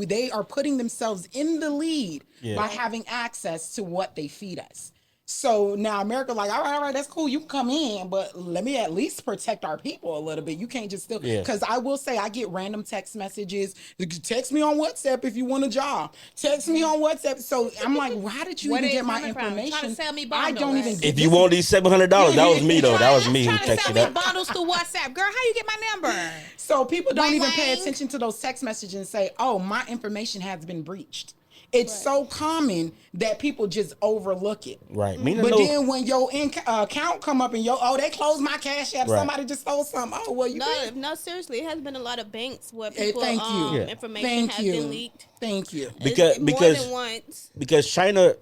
they are putting themselves in the lead by having access to what they feed us. So now America like, all right, that's cool. You can come in, but let me at least protect our people a little bit. You can't just still, because I will say I get random text messages. Text me on WhatsApp if you want a job. Text me on WhatsApp. So I'm like, how did you Where even they get my coming from? Trying to information? sell me I don't bundles. even. If you want these $700, that was me though. That was me who Trying to texted sell you me that. bundles through WhatsApp. Girl, how you get my number? So people don't even pay Wang. attention to those text messages and say, oh, my information has been breached. It's so common that people just overlook it. Right. Mina But knows. then when your account come up and they closed my cash app, Right. somebody just stole something. Oh, well, you did. No, seriously, it has been a lot of banks where Hey, people thank you. Yeah. information Thank has you. been leaked. Thank you. Because More because than once. because China.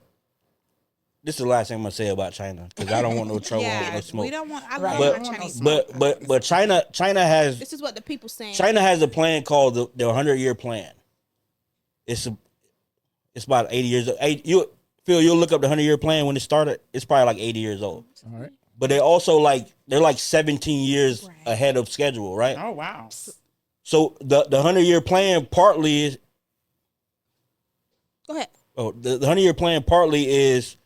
This is the last thing I'm gonna say about China because I don't want no trouble, no smoke. we don't want. I Right. love But- my Chinese. But China has This is what the people saying. China has a plan called the 100-year plan. It's about 80 years old. You'll look up the 100-year plan when it started. It's probably like 80 years old. All right. But they're also they're like 17 years ahead of schedule, right? Oh, wow. So the 100-year plan partly is Go ahead. the 100-year plan partly is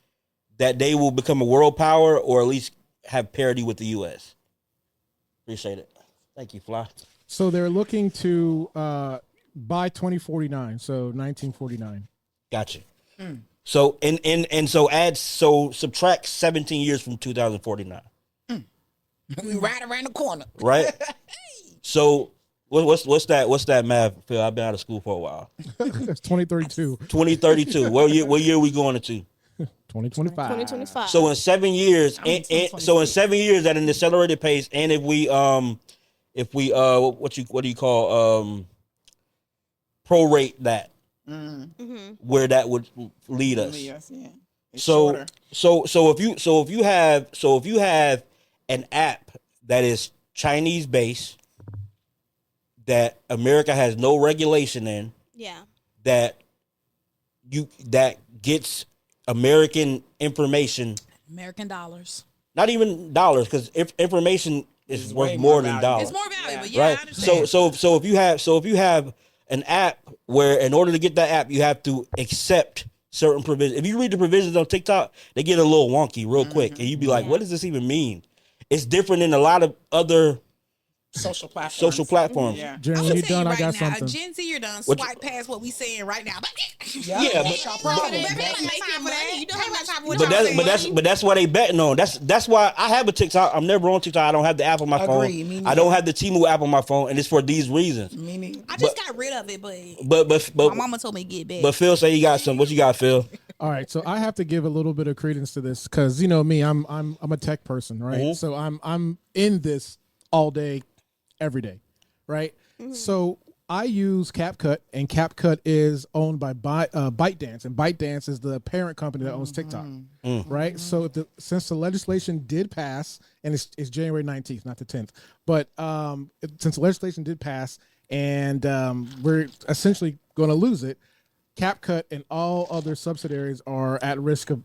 that they will become a world power or at least have parity with the U.S. Appreciate it. Thank you, Fly. So they're looking to by 2049, so 1949. Gotcha. So so subtract 17 years from 2049, We right around the corner. right? So what's that math, Phil? I've been out of school for a while. That's 2032, 2032. What year are we going into? 2025. 2025. So in 7 years, in so in 7 years at an accelerated pace, and if we what do you call prorate that, where that would lead us. Yes, yeah. It's So, shorter. so if you have an app that is Chinese based, that America has no regulation in, Yeah. that gets American information, American dollars. not even dollars, because information is worth way more more than valuable. dollars. It's more valuable. Yeah, I Right. understand. So if you have an app where in order to get that app you have to accept certain provisions. If you read the provisions on TikTok, they get a little wonky real quick, and you be like, "What does this even mean?" It's different in a lot of other Social platforms. social platforms. Yeah. Jen, I'm when gonna you're tell you done, I right got now, something. Gen Z, you're done. What Swipe past what we saying right now. Yeah, but- That's your problem. Baby, Baby. ain't got time for that. You don't Ain't have got time for much- what y'all saying. But that's why they betting on. That's why I have a TikTok. I'm never on TikTok. I don't have the app on my Agree, me phone. neither. I don't have the Temu app on my phone, and it's for these reasons. Me neither. I just got rid of it, But my mama told me to get back. but Phil say you got some. What you got, Phil? All right, so I have to give a little bit of credence to this because you know me, I'm a tech person, right? Mhm. So I'm in this all day, every day, right? So I use CapCut, and CapCut is owned by ByteDance, and ByteDance is the parent company that owns TikTok, right? So since the legislation did pass, and it's January 19th, not the 10th, but since the legislation did pass, and we're essentially going to lose it. CapCut and all other subsidiaries are at risk of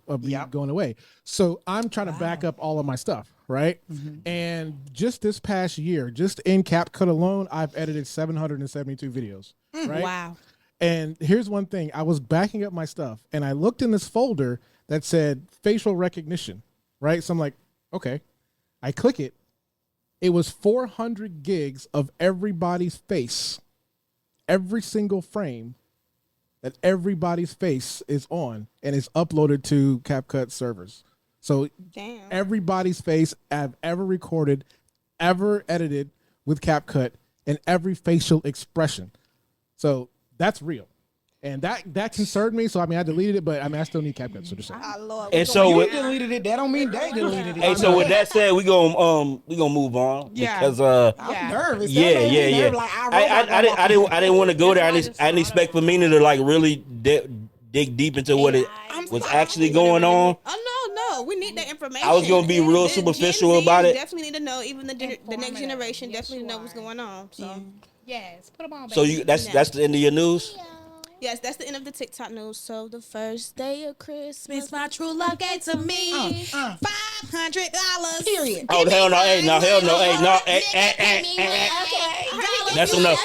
going away. So I'm trying to back up all of my stuff, right? And just this past year, just in CapCut alone, I've edited 772 videos, right? Wow. And here's one thing. I was backing up my stuff, and I looked in this folder that said facial recognition, right? So I'm like, okay. I click it. It was 400 gigs of everybody's face, every single frame that everybody's face is on, and it's uploaded to CapCut servers. So Damn. everybody's face I've ever recorded, ever edited with CapCut, and every facial expression. So that's real. And that concerned me. So I mean, I deleted it, but I mean, I still need CapCut. So just saying. And so You with, deleted it. That don't mean they deleted it. hey, so with that said, we gonna move on Yeah. because I'm nervous. That yeah. made me nervous. Like, I didn't want to go there. I didn't expect Femina to like really dig deep into what it was actually going on. Oh no, we need that information. I was gonna be real The superficial Gen Z about it. Definitely need to know. Even the next generation definitely know what's going on. So Yes, put them on. So that's the end of your news. yes, that's the end of the TikTok news. So the first day of Christmas. Miss my true love gave to me $500. Period. Oh hell no! Hey, no hell no! Hey, no! That's enough.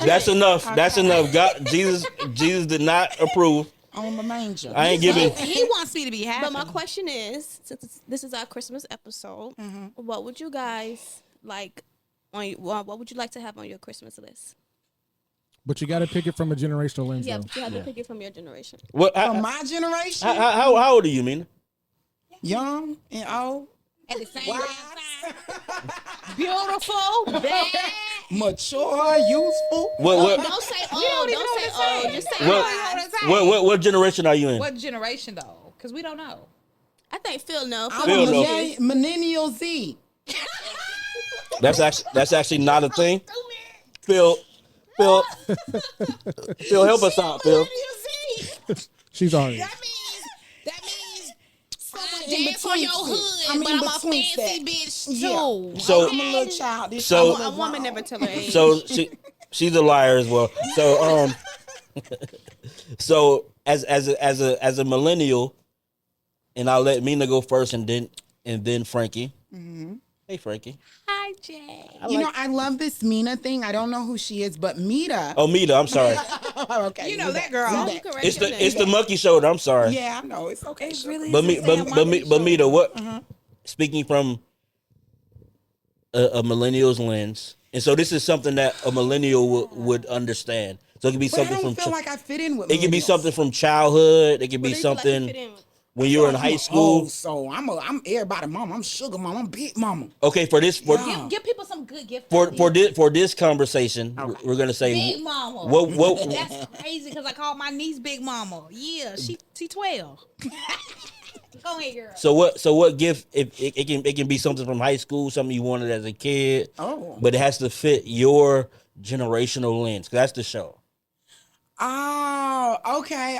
That's enough. That's enough. God, Jesus did not approve. On the manger. I ain't giving. He wants me to be happy. But my question is, since this is our Christmas episode, what would you guys like on? What would you like to have on your Christmas list? But you got to pick it from a generational lens, Yeah, though. but you have to pick it from your generation. What? From my generation, How old are you, Mina? young and old, At the same wise, beautiful, bad. mature, useful. What? Don't say old. Don't say old. Just say What? wise. What generation are you in? What generation though? Because we don't know. I think Phil knows. I'm Phil a knows. millennial Z. That's actually not a thing. Phil, help us out, Phil. She's already. That means someone in dance for between your shit. hood, I'm but in I'm a between fancy that. bitch Yeah. too. So, I'm a little childish. So- I'm A woman never tell her age. so she's a liar as well. So so as a millennial, and I'll let Mina go first, and then Frankie. Hey, Frankie. Hi, Jay. I love this Mina thing. I don't know who she is, but Mita. Oh, Mita. I'm sorry. Okay, You know we that back. girl. We You back. correct It's your the name. monkey shoulder. I'm sorry. Yeah, I know. It's okay. It really But is. Mita, what? Speaking from a millennial's lens, and so this is something that a millennial would understand. So it could be But I something don't from. feel like I fit in with It could be millennials. something from childhood. It could be What do you feel like you fit something in with? when you were in high school. Oh, so I'm everybody mama. I'm sugar mama. I'm big mama. Okay, for Give people some good gifts. for this conversation, we're gonna say Big mama. what That's crazy because I called my niece Big Mama. Yeah, she 12. Go ahead, girl. so what gift if it can be something from high school, something you wanted as a kid, Oh. but it has to fit your generational lens. 'Cause that's the show. Oh, okay.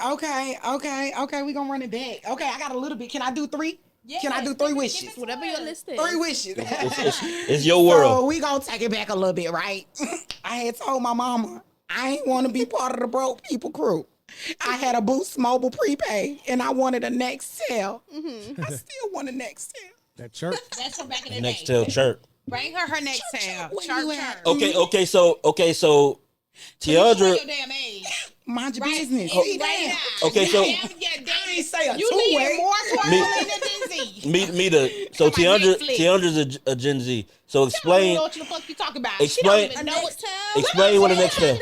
We gonna run it back. Okay, I got a little bit. Can I do 3? Yeah, Can I do 3 wishes? Whatever your list is. 3 wishes. It's your world. So we gonna take it back a little bit, right? I had told my mama I ain't want to be part of the broke people crew. I had a Boost Mobile prepaid, and I wanted a Nextel. I still want a Nextel. That chirp. That's from back in the Next day. tell chirp. Bring her next tail. Where you at? Okay, so Tiandra. Your damn age. Mind your business. Right See that? now. Okay, so I ain't say a You two-way. need more towards Millennial Gen Z. Mita. So Come on, Netflix. Tiandra's a Gen Z. So I don't explain. know what the fuck you talking about. Explain- She don't even know what. Explain what the next step.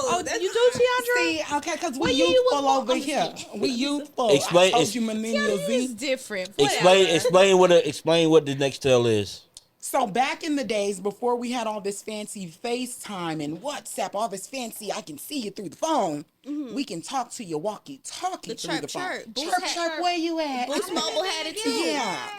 Oh, you do, Tiandra? See, okay, because What we year you youthful was over born? here. We youthful. Explain- I told you Millennial Tiandra is Z. different. Explain what the next tell is. So back in the days before we had all this fancy FaceTime and WhatsApp, all this fancy, I can see you through the phone. We can talk to you walkie-talkie through the phone. chirp. Boost Chirp, had chirp, chirp. where you at? Boost Mobile had it too.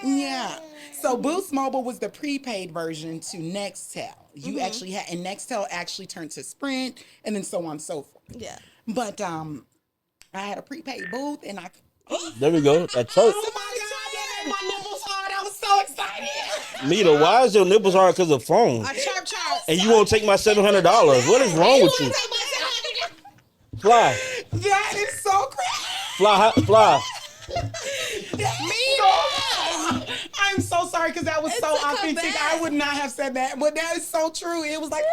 Yeah. So Boost Mobile was the prepaid version to Nextel. You actually had, and Nextel actually turned to Sprint, and then so on and so forth. Yeah. But I had a prepaid booth, and I. There we go. That chirp. Oh my God, my nipples hard. I was so excited. Mita, why is your nipples hard because of phone? A chirp. And you won't take my $700? What is wrong with you? Fly. That is so crazy. Fly. I'm so sorry because that was so took her authentic. back. I would not have said that, but that is so true. It was like,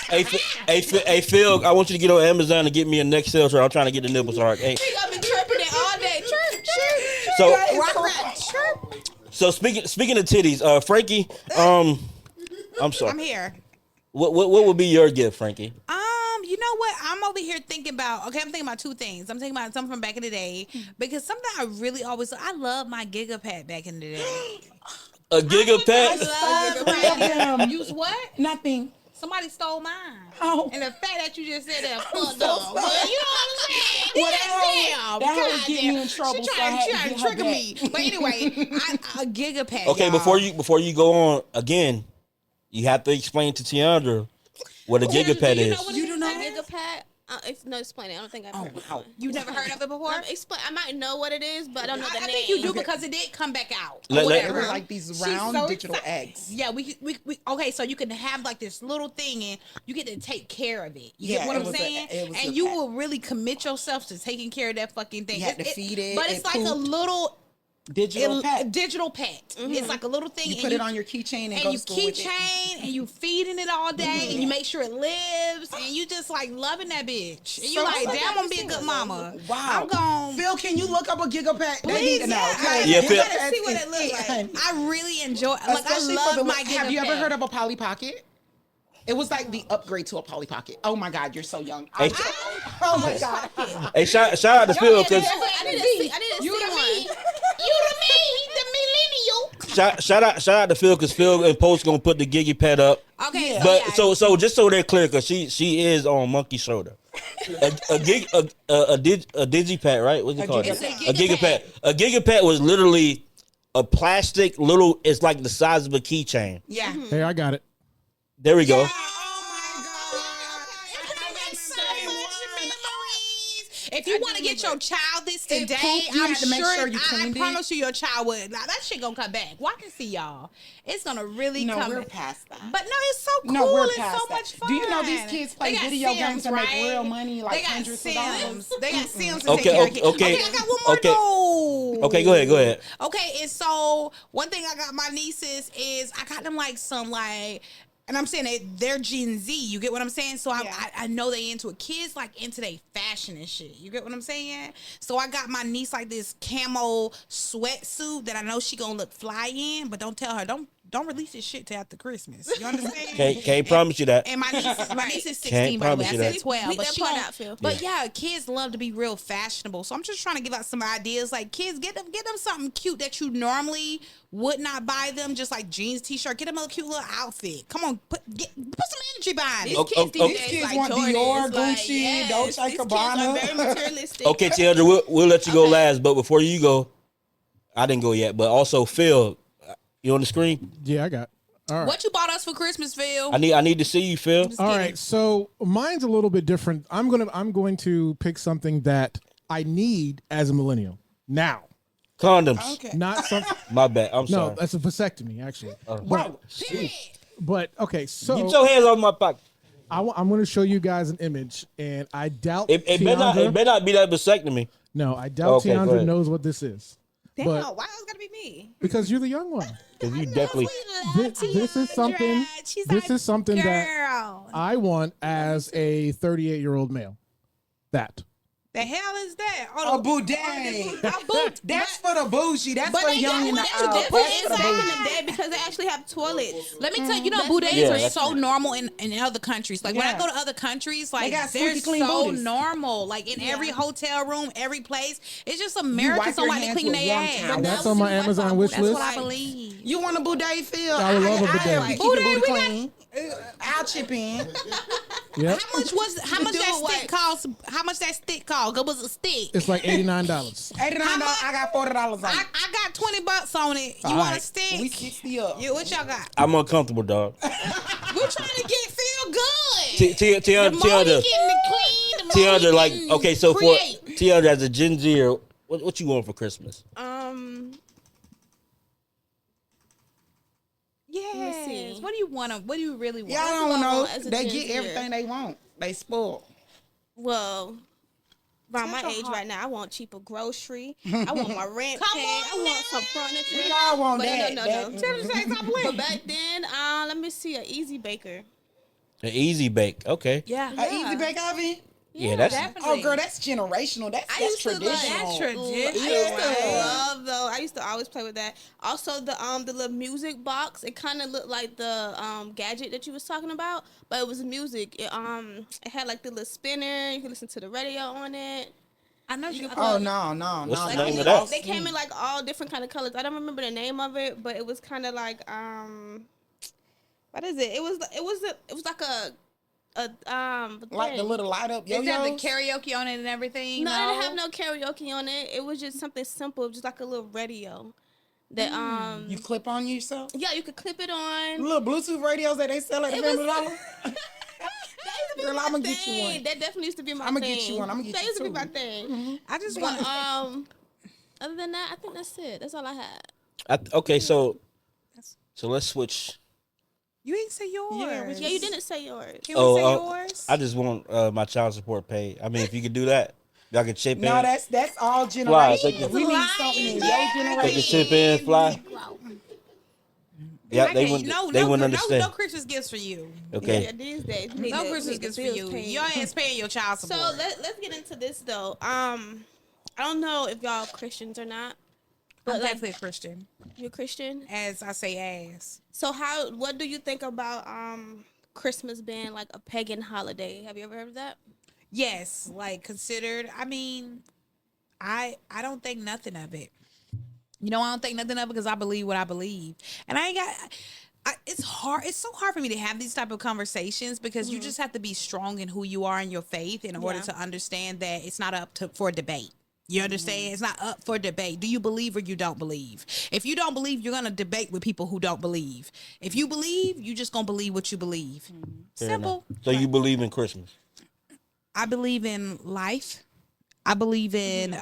Hey, Phil, I want you to get on Amazon and get me a Nextel shirt. I'm trying to get the nipples hard. Hey, You got me chirping it all day. Chirp. so that is Rock, so rock, chirp. so speaking of titties, Frankie, I'm sorry. I'm here. What would be your gift, Frankie? You know what? I'm over here thinking about. Okay, I'm thinking about 2 things. I'm thinking about something from back in the day because something I really always. I love my Gigapad back in the day. A Gigapad? Damn. Use what? Nothing. Somebody stole mine. Oh. And the fact that you just said that, fuck so no. sorry. Well, you know what I'm saying? Well, Damn. that hoe was God getting me damn. in trouble, She so I had to trying get to her trigger me. But anyway, a Gigapad. Okay, y'all. before you go on again, you have to explain to Tiandra what a Gigapad is. You do know a Gigapad? Explain it. I don't think I've heard wow. of it. You never heard of it before? Explain. I might know what it is, but I don't know the I name. think you do because it did come back out. Let- Or let- It whatever. was like these She's round so digital excited. eggs. Yeah, we okay, so you can have like this little thing and you get to take care of it. You Yeah, get what it I'm was saying? it was And a you pack. will really commit yourself to taking care of that fucking thing. You had to feed it, But it's it like a pooped. little Digital pet. digital pet. It's like a little thing. You and put it on your keychain and and go you to school with it. keychain and you feeding it all day and you make sure it lives and you just like loving that bitch. And you So- like, damn, I'm gonna be a good mama. Wow. I'm gone. Phil, can you look up a Gigapad? They Please, need to know. yeah, Yeah, I Phil- gotta see what it looks like. I really enjoy. Like, I Especially love for the. my. Have you ever Gigapad. heard of a Polly Pocket? It was like the upgrade to a Polly Pocket. Oh my God, you're so young. Hey, Oh my God. Hey, shout out to Phil because I need to see one. You to me, the millennial. shout out to Phil because Phil and Post gonna put the Gigapad up. Okay, But so just so they're clear, because she is on Monkey Shoulder. A digipad, right? What's it called? It's a A Gigapad. A Gigapad was literally a plastic little. It's like the size of a keychain. Yeah. Hey, I got it. There we go. If you want to get your child this today, pooped, you I'm had to make sure you I cleaned it. promise you your child would. Now, that shit gonna come back. Watch and see, y'all. It's gonna really No, come we're back. past that. But no, it's so cool. No, we're It's past so that. much fun. Do you know these kids play They got video Sims, games to make right? real money, like They got hundreds of Sims. dollars? They got Sims to Okay, take care of kids. okay, I got one more okay. though. Okay, go ahead. Okay, and so one thing I got my nieces is I got them like some like, and I'm saying they're Gen Z. You get what I'm saying? So I know they into it. Kids like into their fashion and shit. You get what I'm saying? So I got my niece like this camo sweatsuit that I know she gonna look fly in, but don't tell her don't release this shit till after Christmas. You understand? Can't promise you that. And my niece is 16, Can't by the way. promise I you said that. 12. Bleep But that she part gon- out, Phil. But yeah, kids love to be real fashionable. So I'm just trying to give out some ideas. Like kids, get them something cute that you normally would not buy them. Just like jeans, t-shirt. Get them a cute little outfit. Come on, put some energy behind it. Okay, These kids want Dior, Gucci, Dolce Gabbana. Very materialistic. Okay, Tiandra, we'll let you go last, but before you go, I didn't go yet, but also Phil, you on the screen? Yeah, I got. All right. What you bought us for Christmas, Phil? I need to see you, Phil. All right, so mine's a little bit different. I'm going to pick something that I need as a millennial now. Condoms. Okay. Not something. My bad. I'm sorry. No, that's a vasectomy actually. Wow. But okay, so Get your hands off my pocket. I'm going to show you guys an image, and I doubt It better not be that vasectomy. No, I doubt Okay, go Tiandra ahead. knows what this is. Damn, But why it's gotta be me? because you're the young one. Because you definitely. This is something. This is something that I want as a 38-year-old male. That. The hell is that? A boudet. That's for the bougie. That's for the young and the That's out. different That's for the back in bougie. the day because they actually have toilets. Let me tell you, That's boudets Yeah, are that's so right. normal in other countries. Like when I Yeah. go to other countries, like got they're squeaky clean so booties. normal. Like in every hotel room, every place. It's just wipe Americans don't your like to hands clean with their one ass. towel. That's on my Amazon wish That's list. what I believe. You want a boudet, Phil? I would love a bidet. I keep the booty clean. I'll chip in. Yep. How much that stick cost? It was a stick. It's like $89. $89. I got $40 on it. I got $20 on it. You All want a right. stick? We 60 up. What y'all got? I'm uncomfortable, dog. We're trying to get feel good. Tiandra, The more we getting it clean, the more Tiandra, we like, getting okay, so create. for Tiandra as a Gen Z, what you want for Christmas? Yes. see. What do you want? What do you really want? Y'all don't What do I know. want as a They Gen get Zer? everything they want. They spoiled. Well, around my age right now, I want cheaper grocery. I want my rent paid. I want some furniture. We all want But that. no. But back then, let me see, an easy baker. An easy bake. Okay. Yeah. An easy bake oven? Yeah, that's Oh, girl, that's generational. That's traditional. That's traditional. I used to always play with that. Also, the little music box. It kind of looked like the gadget that you was talking about, but it was music. It had like the little spinner. You could listen to the radio on it. I know you. Oh, no. What's the no. name of that? They came in like all different kind of colors. I don't remember the name of it, but it was kind of like what is it? It was like a Like thing. the little light up Did it have the yo-yos? karaoke on it and everything? No, it didn't have no karaoke on it. It was just something simple, just like a little radio. That You clip on yourself? yeah, you could clip it on. Little Bluetooth radios that they sell at the It was- Family Dollar? That used to be Girl, my I'ma get you thing. one. That definitely used to be my I'ma thing. get you one. I'ma get that you used to be two. my thing. I just But want. other than that, I think that's it. That's all I had. okay. So let's switch. You ain't say yours. Yeah, you didn't say yours. Can we say yours? I just want my child support paid. I mean, if you could do that, y'all can chip in. No, that's all Fly, generations. they can- We need something in your They can generation. chip in, fly. Yeah, they wouldn't. No, they no, wouldn't no, understand. no Christmas gifts for you. Okay. Yeah, these days. We need No the- we Christmas need the gifts for bills you. paid. Your ass paying your child support. So let's get into this though. I don't know if y'all Christians or not, but I'm like definitely a Christian, you're Christian. as I say ass. So what do you think about Christmas being like a pagan holiday? Have you ever heard of that? Yes, like considered. I mean, I don't think nothing of it. You know, I don't think nothing of it because I believe what I believe, and I ain't got. It's hard. It's so hard for me to have these type of conversations because you just have to be strong in who you are in your faith in order to understand that it's not up for debate. You understand? It's not up for debate. Do you believe or you don't believe? If you don't believe, you're going to debate with people who don't believe. If you believe, you just going to believe what you believe. Fair Simple. enough. So you believe in Christmas? I believe in life. I believe in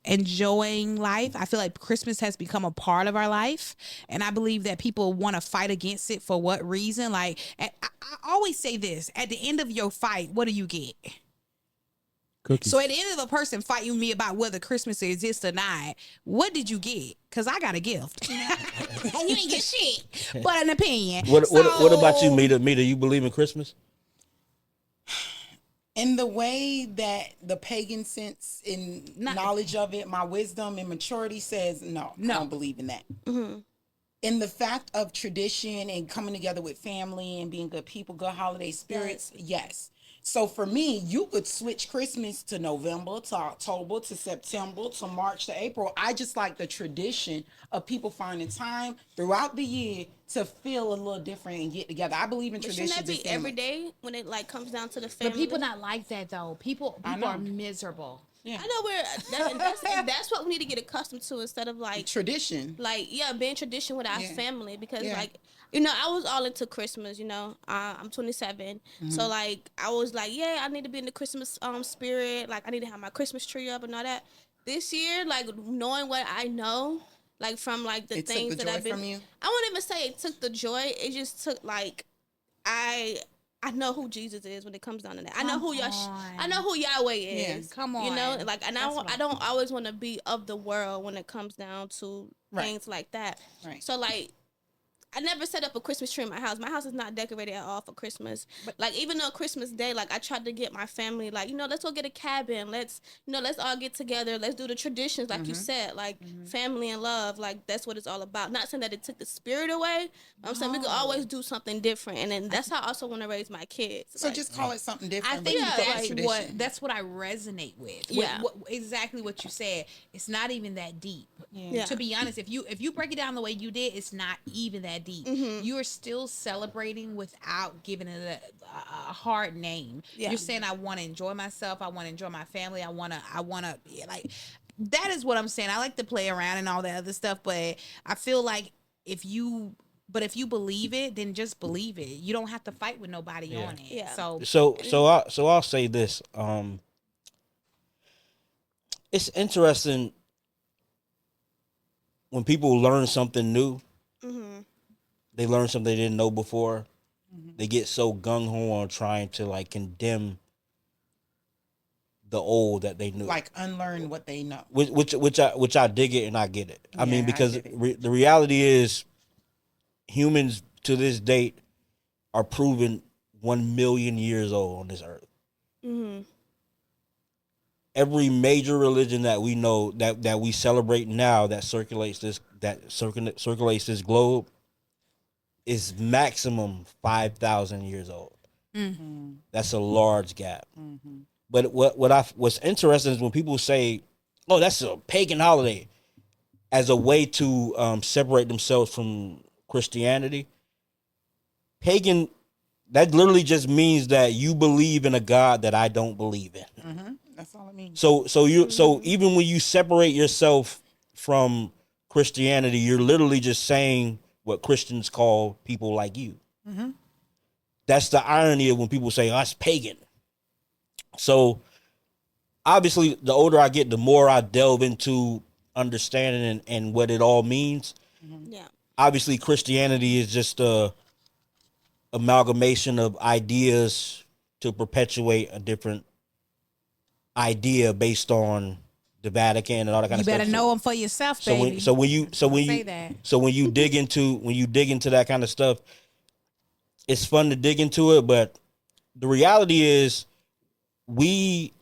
enjoying life. I feel like Christmas has become a part of our life. And I believe that people want to fight against it for what reason? Like, I always say this. At the end of your fight, what do you get? Cookies. So at the end of a person fighting me about whether Christmas exists or not, what did you get? Because I got a gift. You ain't get shit, but an opinion. What about you, So- Mita? Mita, you believe in Christmas? In the way that the pagan sense in knowledge of it, my wisdom and maturity says no. I don't believe in that. In the fact of tradition and coming together with family and being good people, good holiday spirits, yes. So for me, you could switch Christmas to November, to October, to September, to March, to April. I just like the tradition of people finding time throughout the year to feel a little different and get together. I believe in But traditions. shouldn't that be and every family. day when it like comes down to the family? But people not like that though. People know. are miserable. Yeah. I know that's what we need to get accustomed to instead of like Tradition. being tradition with our family because Yeah. like You know, I was all into Christmas, you know. I'm 27. So, like, I was like, yeah, I need to be in the Christmas spirit. Like, I need to have my Christmas tree up and all that. This year, like, knowing what I know, like, from, like, the things that I've been... from you? I wouldn't even say it took the joy. It just took, like, I know who Jesus is when it comes down to that. I know who I know who Yahweh is. Yeah, come on. You know, like, and I don't always want to be of the world when it comes down to things like that. Right. So, like, I never set up a Christmas tree in my house. My house is not decorated at all for Christmas. But like, even on Christmas Day, like, I tried to get my family, like, you know, let's go get a cabin. Let's all get together. Let's do the traditions, like you said, like family and love. Like, that's what it's all about. Not saying that it took the spirit away. But I'm saying we could always do something different. And then that's how I also want to raise my kids. So like, just call it something different. I think but that's what I resonate with. Yeah. Exactly what you said. It's not even that deep. Yeah. To be honest, if you break it down the way you did, it's not even that deep. You are still celebrating without giving it a hard name. Yeah. You're saying, I want to enjoy myself. I want to enjoy my family. I want to like, that is what I'm saying. I like to play around and all that other stuff, but I feel like if you believe it, then just believe it. You don't have to fight with nobody on it. Yeah. So I'll say this. It's interesting when people learn something new. They learn something they didn't know before. They get so gung ho on trying to like condemn the old that they knew, like unlearn what they know. Which I dig it and I get it. I mean, I because get it. the reality is, humans to this date are proven 1 million years old on this earth. Every major religion that we know that we celebrate now that circulates this globe is maximum 5,000 years old. That's a large gap. But what's interesting is when people say, "Oh, that's a pagan holiday," as a way to separate themselves from Christianity. Pagan, that literally just means that you believe in a God that I don't believe in. That's all it means. So even when you separate yourself from Christianity, you're literally just saying what Christians call people like you. That's the irony of when people say, "Oh, it's pagan." So obviously, the older I get, the more I delve into understanding and what it all means. Yeah. Obviously, Christianity is just a amalgamation of ideas to perpetuate a different idea based on the Vatican and all that kind of stuff. You better know them for yourself, baby. So when you dig into that kind of stuff, it's fun to dig into it. But the reality is, we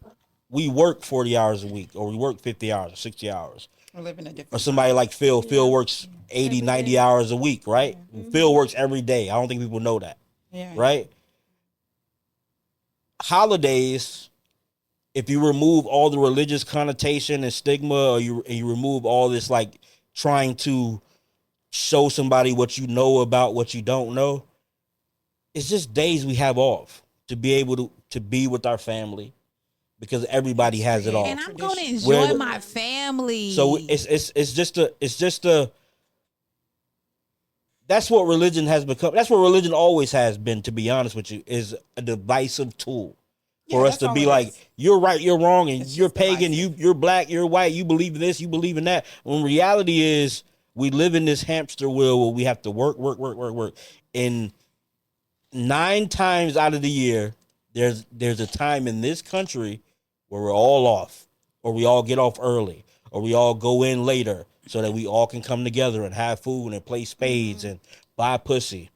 work 40 hours a week, or we work 50 hours or 60 hours. We're living a different. Or somebody like Phil. Phil works 80, 90 hours a week, right? Phil works every day. I don't think people know that. Yeah. Right? Holidays, if you remove all the religious connotation and stigma, or you remove all this like trying to show somebody what you know about what you don't know, it's just days we have off to be able to be with our family, because everybody has it all. And I'm going to enjoy my family. So it's just a that's what religion has become. That's what religion always has been, to be honest with you, is a divisive tool for us to be like, you're right, you're wrong, and you're pagan, you're black, you're white, you believe in this, you believe in that. When reality is, we live in this hamster wheel where we have to work. And 9 times out of the year, there's a time in this country where we're all off, or we all get off early, or we all go in later, so that we all can come together and have food and play spades and buy pussy.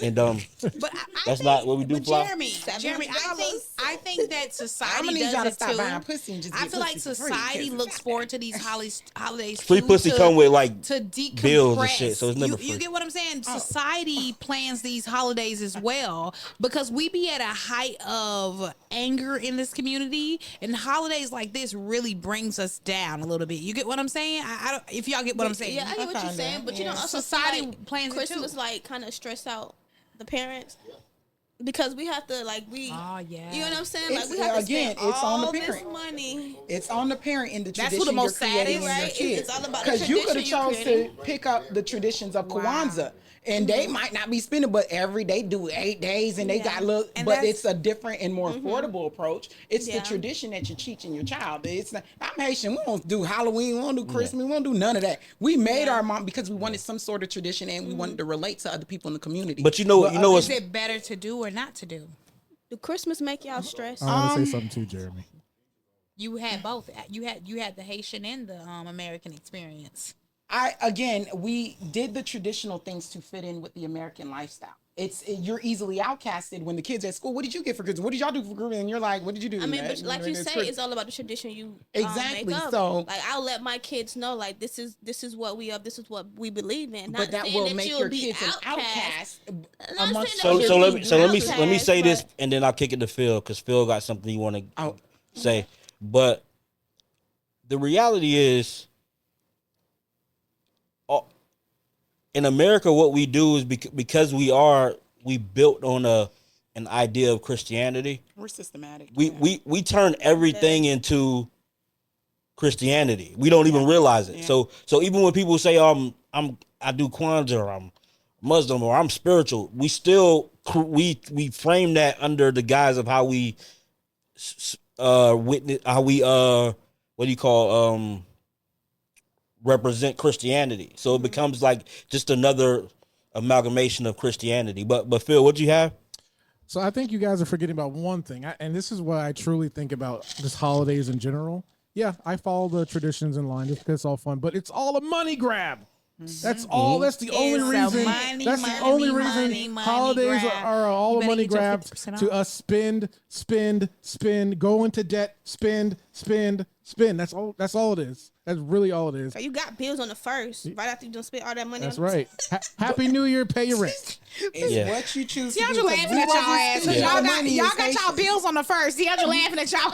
And but that's not what we do. Jeremy, I think that society does it too. Buying pussy and just I feel like society looks forward to these holidays. Free pussy come with like to decompress. Bills and shit, so it's never free. You get what I'm saying? Society plans these holidays as well, because we be at a height of anger in this community, and holidays like this really brings us down a little bit. You get what I'm saying? I don't. If y'all get what I'm saying? Yeah, I get what you're saying, but you know, also society like plans Christmas it too. like kind of stress out the parents. because we have to Oh yeah. you know what I'm saying? Like It's, we have to again, spend it's on the all this parent. money. It's on the parent in the That's tradition who the most you're creating saddest, in your right? kids. It's all about the Because you could have tradition you're chose to creating. pick up the traditions of Kwanzaa. And they might not be spending, but every they do 8 days, and they got look. And But that's- it's a different and more affordable approach. It's the Yeah. tradition that you're teaching your child. It's not. I'm Haitian. We won't do Halloween. We won't do Christmas. We won't do none of that. We made our mom because we wanted some sort of tradition, and we wanted to relate to other people in the community. But you know what's Is it better to do or not to do? Do Christmas make y'all stressed? I want to say something too, Jeremy. You had both. You had the Haitian and the American experience. We did the traditional things to fit in with the American lifestyle. You're easily outcasted when the kids at school. What did you get for Christmas? What did y'all do for Christmas? And you're like, what did you do? I mean, Matt? but like you say, it's all about the tradition you Exactly, make up. so- like I'll let my kids know, like this is what we are, this is what we believe in. But Not that saying will that make you'll your be kids an outcast Not amongst saying that so other you'll let be me outcast, let me say this, but- and then I'll kick it to Phil because Phil got something you want to Oh. say. But the reality is, in America, what we do is because we built on an idea of Christianity. We're systematic. We turn everything into Christianity. We don't even realize it. Yeah. So even when people say I do Kwanzaa or I'm Muslim or I'm spiritual, we still we frame that under the guise of how we witness, how we what do you call represent Christianity. So it becomes like just another amalgamation of Christianity. But Phil, what do you have? So I think you guys are forgetting about one thing, and this is what I truly think about just holidays in general. Yeah, I follow the traditions in line just because it's all fun, but it's all a money grab. That's all. That's the only It's a reason. money, That's the money, only money, reason money holidays grab. are all You a better money get your grab 50% to off. us spend, go into debt, spend. That's all. That's all it is. That's really all it is. So you got bills on the first, right after you done spent all that money. That's on right. Happy New Year. Pay your rent. It's Yeah. what you choose to Deandra do. 'Cause laughing we at y'all wasn't ass. spending Y'all our got money y'all as got y'all Haitians. bills on the first. Deandra laughing at y'all.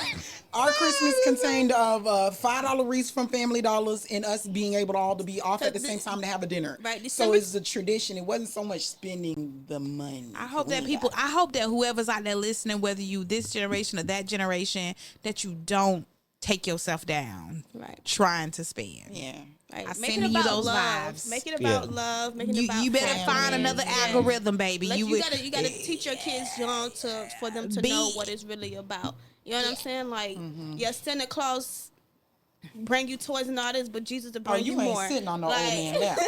Our Christmas contained of $5 wreaths from Family Dollars and us being able to all to be off at the same time to have a dinner. Right, So December- it's a tradition. It wasn't so much spending the money. I hope that whoever's out there listening, whether you this generation or that generation, that you don't take yourself down Right. trying to spend. Yeah. Right. I'm Make it sending you about those love. vibes. Make it about Yeah. love. Make it You, about you better family. find another Yeah. algorithm, baby. Like, you would- gotta teach your kids young for them to know what it's really about. You know what I'm saying? Like, yeah, Santa Claus bring you toys and all this, but Jesus will Oh, bring you you ain't more. sitting on no Like, old man lap.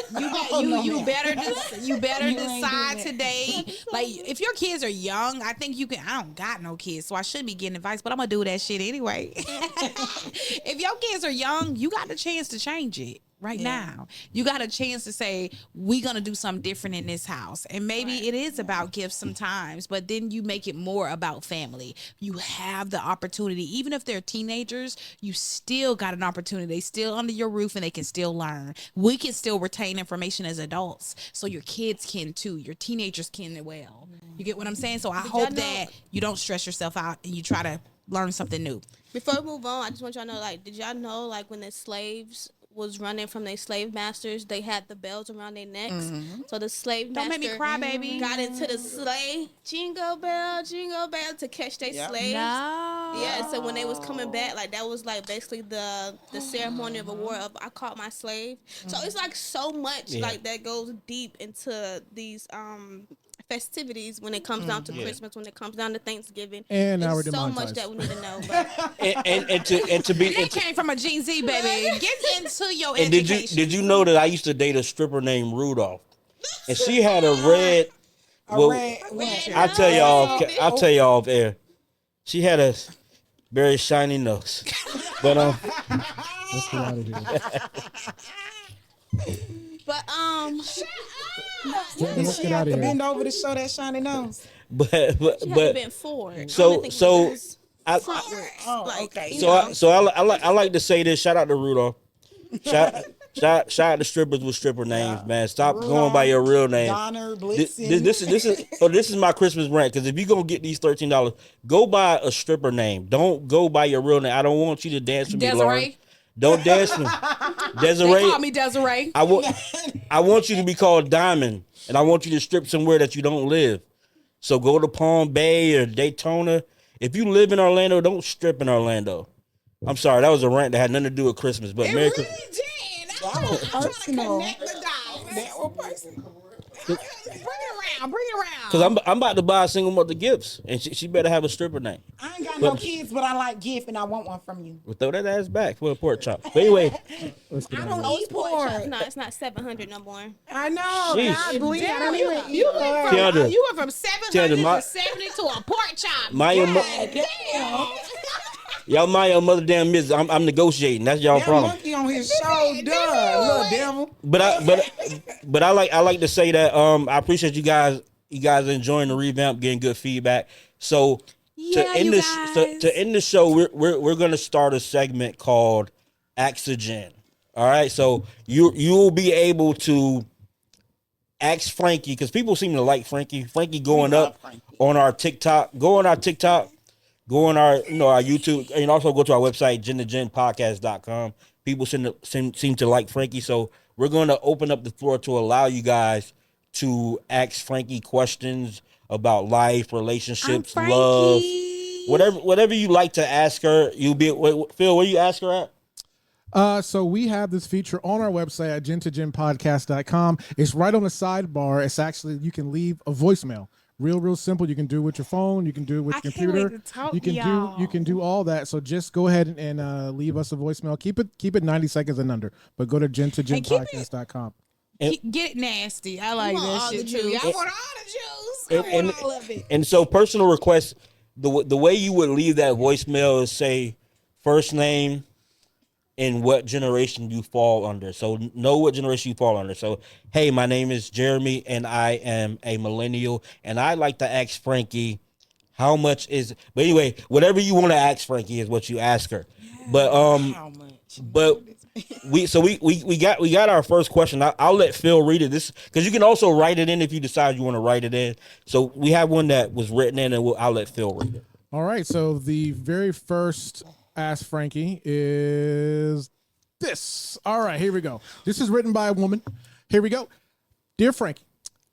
You better You ain't decide doing today. Like if your kids are young, I think you can. I don't got no kids, so I shouldn't be getting advice, but I'm gonna do that shit anyway. If your kids are young, you got the chance to change it. Right now, you got a chance to say we're gonna do something different in this house, and maybe it is about gifts sometimes, but then you make it more about family. You have the opportunity, even if they're teenagers, you still got an opportunity. They still under your roof, and they can still learn. We can still retain information as adults, so your kids can too. Your teenagers can as well. You get what I'm saying? So I hope that you don't stress yourself out and you try to learn something new. Before we move on, I just want y'all to know, like, did y'all know, like, when the slaves was running from their slave masters, they had the bells around their necks. So the slave Don't master make me cry, baby. got into the sleigh, jingle bell, to catch their slaves. No. Yeah, so when they was coming back, like, that was like basically the ceremony of a war of I caught my slave. So it's like so much like that goes deep into these festivities when it comes down to Christmas, when it comes down to Thanksgiving. And now There's we're so much demonetized. that we need to know. But And to be They came from a Gen Z, baby. Get into your and education. did you know that I used to date a stripper named Rudolph, and she had a red. Well, I'll tell y'all off air. She had a very shiny nose, but Let's get out of here. but Let's She get had out to of bend here. over to show that shiny nose. but she had been forward. so I Oh, okay. so I like to say this. Shout out to Rudolph. Shout out to strippers with stripper names, man. Stop going by your real name. Donner, This Blitzen. is my Christmas rant, because if you gonna get these $13, go buy a stripper name. Don't go by your real name. I don't want you to dance with me, Lauren. Desiree. Don't dance with me. They Desiree. call me Desiree. I want you to be called Diamond, and I want you to strip somewhere that you don't live. So go to Palm Bay or Daytona. If you live in Orlando, don't strip in Orlando. I'm sorry, that was a rant that had nothing to do with Christmas. But It Merry really Christmas. did. I'm trying to personal. connect the dots. That was personal. Bring it around. Because I'm about to buy a single mother gifts, and she better have a stripper name. I ain't got no kids, but I like gift, and I want one from you. We'll throw that ass back for a pork chop. But anyway, I don't eat pork. No, it's not 700 no more. I know. Sheesh. God, please, I don't You, even eat you, pork. Tiandra. you went from 700 to 70 to a pork chop. Y'all mind your mother damn business. I'm negotiating. That's y'all That problem. monkey on his shoulder, little devil. But I like to say that I appreciate you guys enjoying the revamp, getting good feedback. So to end the show, we're gonna start a segment called Oxygen. All right, so you'll be able to ask Frankie, because people seem to like Frankie. Frankie going up on our TikTok. Go on our TikTok. Go on our YouTube, and also go to our website, gentogenpodcast.com. People seem to like Frankie, so we're going to open up the floor to allow you guys to ask Frankie questions about life, relationships, love, whatever you like to ask her. Phil, where you ask her at? So we have this feature on our website at gentogenpodcast.com. It's right on the sidebar. It's actually, you can leave a voicemail. Real simple. You can do it with your phone. You can do it with your computer. You can do all that. So just go ahead and leave us a voicemail. Keep it 90 seconds and under. But go to gentogenpodcast.com. Get nasty. I like that shit too. I want all the juice. I want all of it. And so personal requests, the way you would leave that voicemail is say first name and what generation you fall under. So know what generation you fall under. So, hey, my name is Jeremy, and I am a millennial, and I like to ask Frankie, how much is? But anyway, whatever you want to ask Frankie is what you ask her. But How much? but we got our first question. I'll let Phil read it. This because you can also write it in if you decide you want to write it in. So we have one that was written in, and I'll let Phil read it. All right. So the very first Ask Frankie is this. All right, here we go. This is written by a woman. Here we go. Dear Frankie,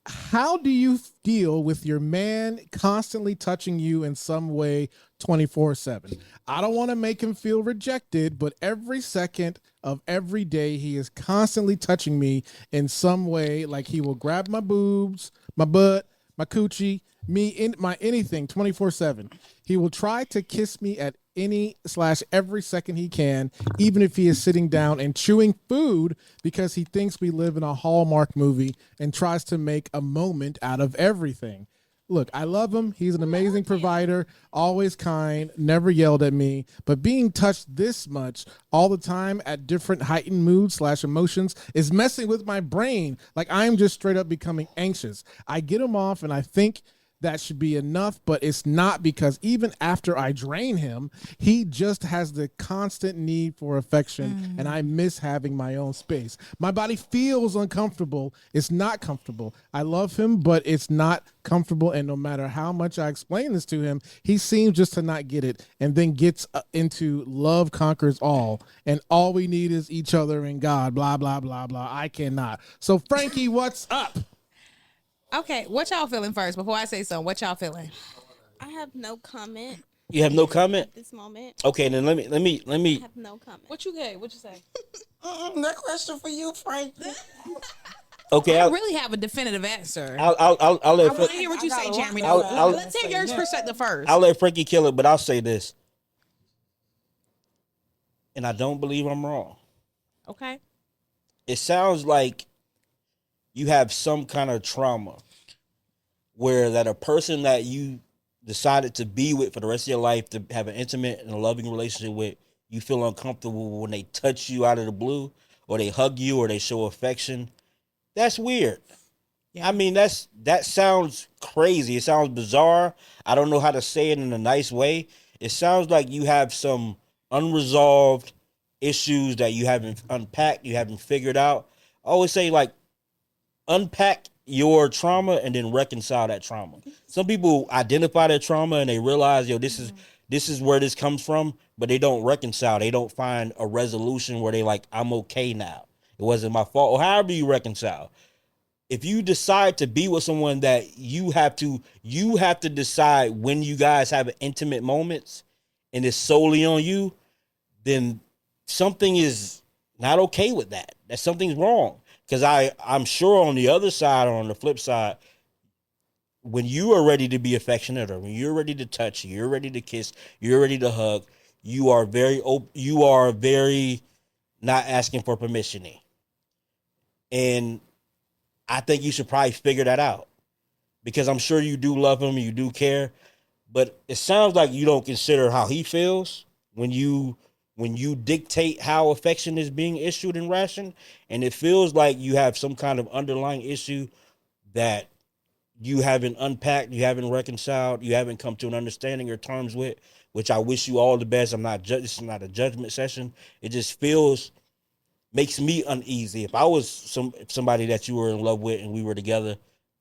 how do you deal with your man constantly touching you in some way 24/7? I don't want to make him feel rejected, but every second of every day he is constantly touching me in some way, like he will grab my boobs, my butt, my coochie, my anything 24/7. He will try to kiss me at every second he can, even if he is sitting down and chewing food, because he thinks we live in a Hallmark movie and tries to make a moment out of everything. Look, I love him. He's an amazing provider, always kind, never yelled at me, but being touched this much all the time at different heightened moods / emotions is messing with my brain. Like I'm just straight up becoming anxious. I get him off and I think that should be enough, but it's not, because even after I drain him, he just has the constant need for affection, and I miss having my own space. My body feels uncomfortable. It's not comfortable. I love him, but it's not comfortable, and no matter how much I explain this to him, he seems just to not get it, and then gets into love conquers all, and all we need is each other and God, blah, blah, blah, blah. I cannot. So, Frankie, what's up? Okay, what y'all feeling first before I say something? What y'all feeling? I have no comment You have no comment? at this moment. Okay, then let me. I have no comment. What you get? What you say? That question for you, Frankie. Okay, I really have a definitive answer. I'll let I want to Frankie, hear what you say, Jeremy. I'll- Let's hear your perspective first. I'll let Frankie kill it, but I'll say this, and I don't believe I'm wrong. Okay. It sounds like you have some kind of trauma where that a person that you decided to be with for the rest of your life, to have an intimate and a loving relationship with, you feel uncomfortable when they touch you out of the blue, or they hug you, or they show affection. That's weird. Yeah. I mean, that sounds crazy. It sounds bizarre. I don't know how to say it in a nice way. It sounds like you have some unresolved issues that you haven't unpacked, you haven't figured out. I always say, like, unpack your trauma and then reconcile that trauma. Some people identify their trauma and they realize, this is where this comes from, but they don't reconcile. They don't find a resolution where they like, I'm okay now. It wasn't my fault. Or however you reconcile. if you decide to be with someone that you have to decide when you guys have intimate moments and it's solely on you, then something is not okay with that. That something's wrong. Because I'm sure on the other side or on the flip side, when you are ready to be affectionate or when you're ready to touch, you're ready to kiss, you're ready to hug, you are very not asking for permission. And I think you should probably figure that out, because I'm sure you do love him, you do care, but it sounds like you don't consider how he feels when you dictate how affection is being issued and rationed, and it feels like you have some kind of underlying issue that you haven't unpacked, you haven't reconciled, you haven't come to an understanding or terms with, which I wish you all the best. This is not a judgment session. It just makes me uneasy. If I was somebody that you were in love with and we were together,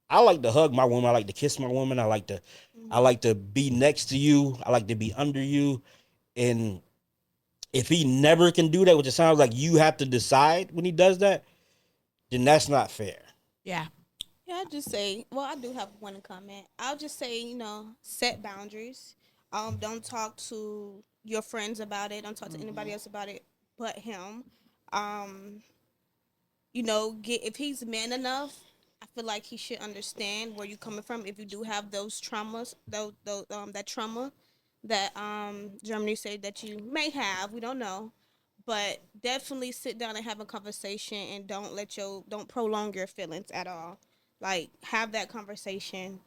I like to hug my woman. I like to kiss my woman. I like to be next to you. I like to be under you. And if he never can do that, which it sounds like you have to decide when he does that, then that's not fair. Yeah. Yeah, I just say, well, I do have one comment. I'll just say, set boundaries. Don't talk to your friends about it. Don't talk to anybody else about it but him. If he's man enough, I feel like he should understand where you're coming from. If you do have those traumas, that trauma that Germany said that you may have, we don't know, but definitely sit down and have a conversation and don't prolong your feelings at all. Like, have that conversation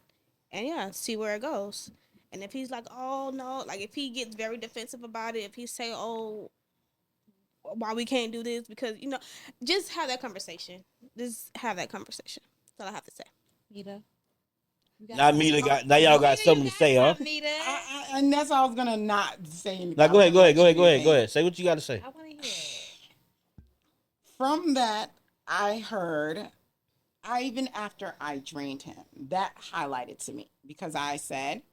and see where it goes. And if he's like, oh no, like if he gets very defensive about it, if he say, oh, why we can't do this, because just have that conversation. Just have that conversation. That's all I have to say. Mita. Now y'all got something to say, huh? And that's why I was gonna not say anything. Now go ahead. Say what you got to say. I want to hear it. From that, I heard, even after I drained him, that highlighted to me, because I said,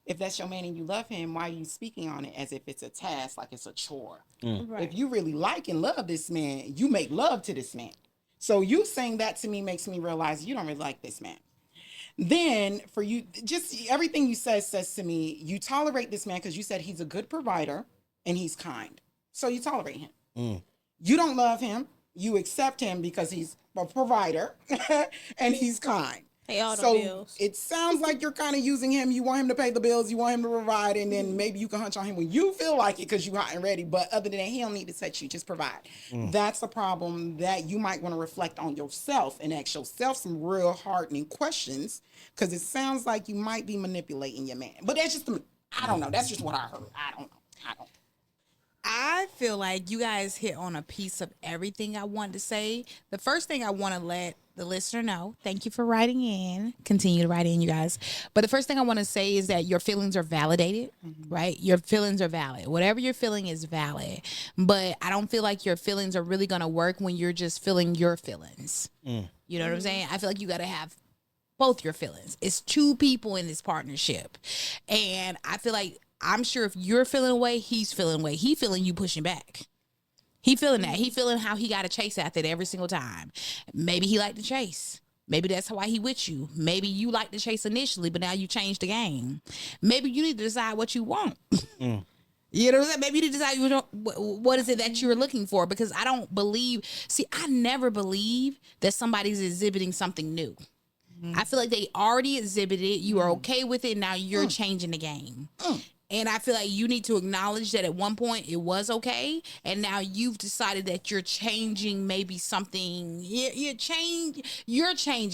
if that's your man and you love him, why are you speaking on it as if it's a task, like it's a chore? Right. If you really like and love this man, you make love to this man. So you saying that to me makes me realize you don't really like this man. Then for you, just everything you says to me, you tolerate this man because you said he's a good provider and he's kind. So you tolerate him. You don't love him. You accept him because he's a provider and he's kind. Pay all the so bills. It sounds like you're kind of using him. You want him to pay the bills. You want him to provide. And then maybe you can hunch on him when you feel like it because you're hot and ready. But other than that, he don't need to touch you. Just provide. That's a problem that you might want to reflect on yourself and ask yourself some real hardening questions, because it sounds like you might be manipulating your man. But that's just, I don't know. That's just what I heard. I don't know. I feel like you guys hit on a piece of everything I wanted to say. The first thing I want to let the listener know, thank you for writing in. Continue to write in, you guys. But the first thing I want to say is that your feelings are validated, right? Your feelings are valid. Whatever you're feeling is valid. But I don't feel like your feelings are really going to work when you're just feeling your feelings. You know what I'm saying? I feel like you got to have both your feelings. It's two people in this partnership. And I feel like, I'm sure if you're feeling away, he's feeling away. He feeling you pushing back. He feeling that. He feeling how he got to chase after it every single time. Maybe he like to chase. Maybe that's why he with you. Maybe you like to chase initially, but now you changed the game. Maybe you need to decide what you want. You know what I'm saying? Maybe you need to decide what is it that you're looking for, because I never believe that somebody's exhibiting something new. I feel like they already exhibited it. You are okay with it. Now you're changing the game. And I feel like you need to acknowledge that at one point it was okay, and now you've decided that you're changing maybe something. You're changing,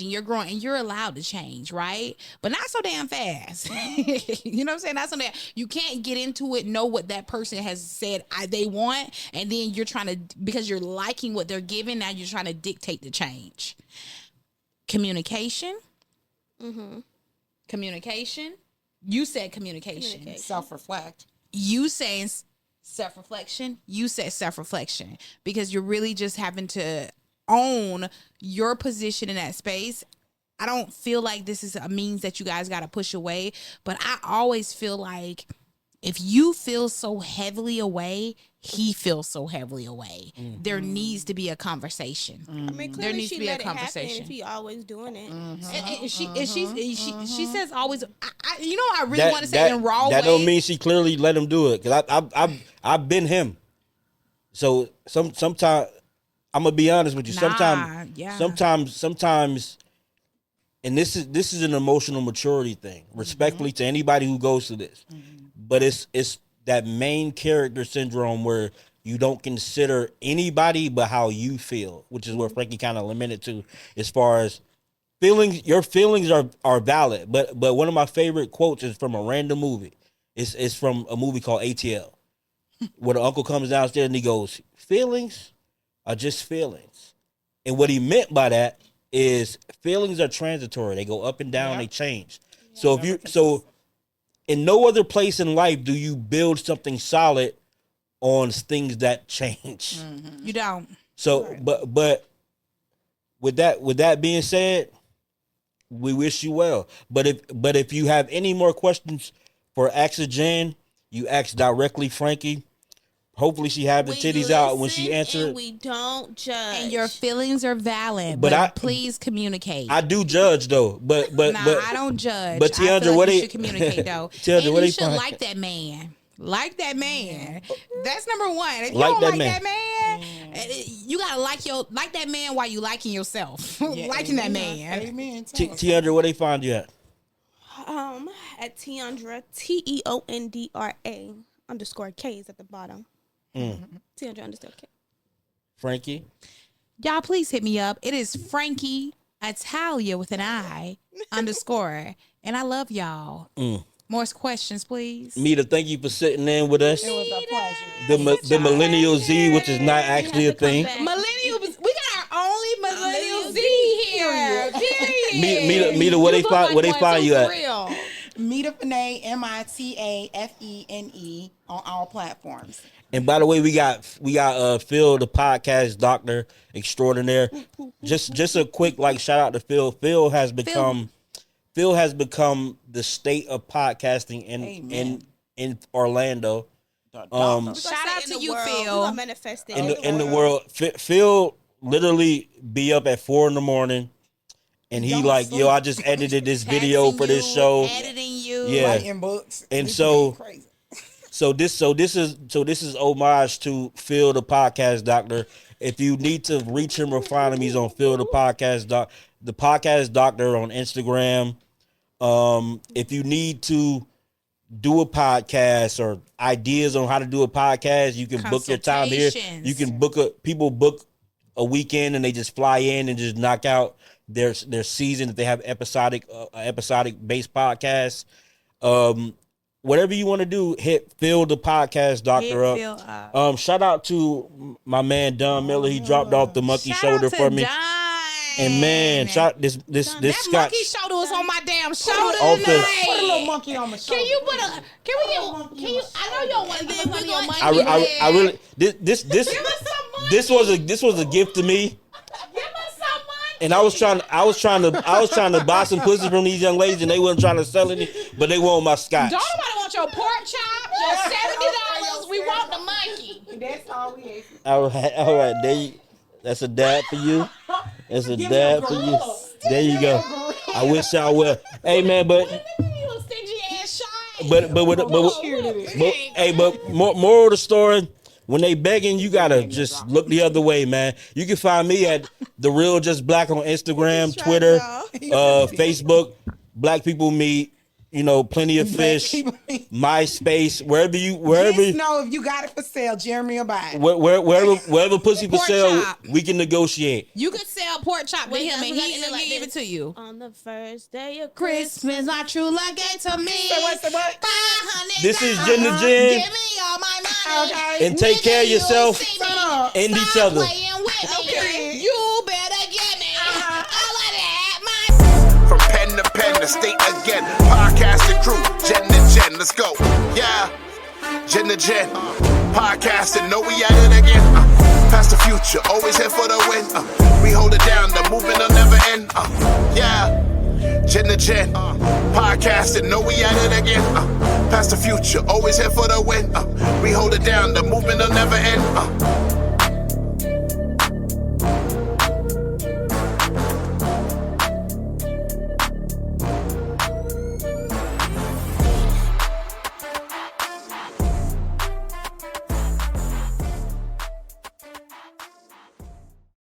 you're growing, and you're allowed to change, right? But not so damn fast. You know what I'm saying? Not so damn. You can't get into it, know what that person has said they want, and then you're trying to, because you're liking what they're giving, now you're trying to dictate the change. Communication. Communication. You said communication. Self-reflect. You saying self-reflection. You said self-reflection, because you're really just having to own your position in that space. I don't feel like this is a means that you guys got to push away, but I always feel like if you feel so heavily away, he feels so heavily away. There needs to be a conversation. I mean, There clearly needs she to be a let it happen conversation. if he always doing it. And she says always. You know, I really want to say in raw that ways. don't mean she clearly let him do it. Cause I've been him. So sometimes I'm gonna be honest with you. Sometimes, and this is an emotional maturity thing. Respectfully to anybody who goes through this, but it's that main character syndrome where you don't consider anybody but how you feel, which is where Frankie kind of limited to as far as feelings. Your feelings are valid, but one of my favorite quotes is from a random movie. It's from a movie called ATL, where the uncle comes downstairs and he goes, "Feelings are just feelings," and what he meant by that is feelings are transitory. They go up and down. They change. So in no other place in life do you build something solid on things that change. You don't. So, but with that being said, we wish you well. But if you have any more questions for Ask Jen, you ask directly Frankie. Hopefully she have the titties out when she answers. We don't judge. And your feelings are valid, But but please communicate. I do judge though, but I don't judge. But I feel Tiandra, like what you they should communicate though. Tiandra, and what you they should find? like that man. Like that man. That's number one. If you Like don't that like man. that man, you gotta like that man while you liking yourself. Liking that man. Amen. Tiandra, where they find you at? At Tiandra, TEONDRA _K is at the bottom. Tiandra _K. Frankie. Y'all please hit me up. It is Frankie Italia with an I _ and I love y'all. More questions, please. Mita, thank you for sitting in with us. It was a pleasure. The Millennial Z, which is not actually a thing. Millennial, we got our only Millennial Z here. Period. Mita, where they find you at? Mita Fene, MITAFENE on all platforms. And by the way, we got Phil, the podcast doctor extraordinaire. Just a quick shout out to Phil. Phil has become the state of podcasting in Orlando. Shout out to you, Phil. In the world, Phil literally be up at 4 a.m. and he I just edited this video for this show. Editing you, writing books, and so this is homage to Phil, the podcast doctor. If you need to reach him or find him, he's on Phil, the podcast doctor on Instagram. If you need to do a podcast or ideas on how to do a podcast, you can book your time here. You can book a weekend and they just fly in and just knock out their season if they have episodic based podcasts. Whatever you want to do, hit Phil the podcast doctor up. Shout out to my man Don Miller. He dropped off the monkey shoulder for me. Don. And man, this that Scotch monkey shoulder was on my damn shoulder Off the- tonight. Put a little monkey on my shoulder. Can you I know you don't want to give me your monkey. I really this Give us some money. this was a gift to me. Give us some money. And I was trying to buy some pussy from these young ladies, and they wasn't trying to sell any, but they want my Scotch. Don't nobody want your pork chop, your $70. We want the monkey. That's all we ate. All right, there you. That's a dab for you. That's a dab for you. There you go. I wish y'all would. Hey man, but more of the story. When they begging, you gotta just look the other way, man. You can find me at The Real Jus Black on Instagram, Twitter, Facebook. Black People Meet. Plenty of fish. MySpace, wherever. Just know if you got it for sale, Jeremy will buy it. Wherever pussy for Pork sale, chop. we can negotiate. You could sell pork chop to him and he'll give it to you. On the first day of Christmas, my true love gave to me. Say what? $500. This is Jen the Jen. Give me all my money. Okay. And take care of yourself and each Stop other. playing with me. Okay. You better give me all of that From pen to pen, the state again. Podcasting crew, Jen to Jen, let's go. Yeah, Jen to Jen. Podcasting, know we at it again. Past the future, always here for the win. We hold it down, the movement will never end. Yeah, Gen to Gen. Podcasting, know we at it again. Past the future, always here for the win. We hold it down, the movement will never end.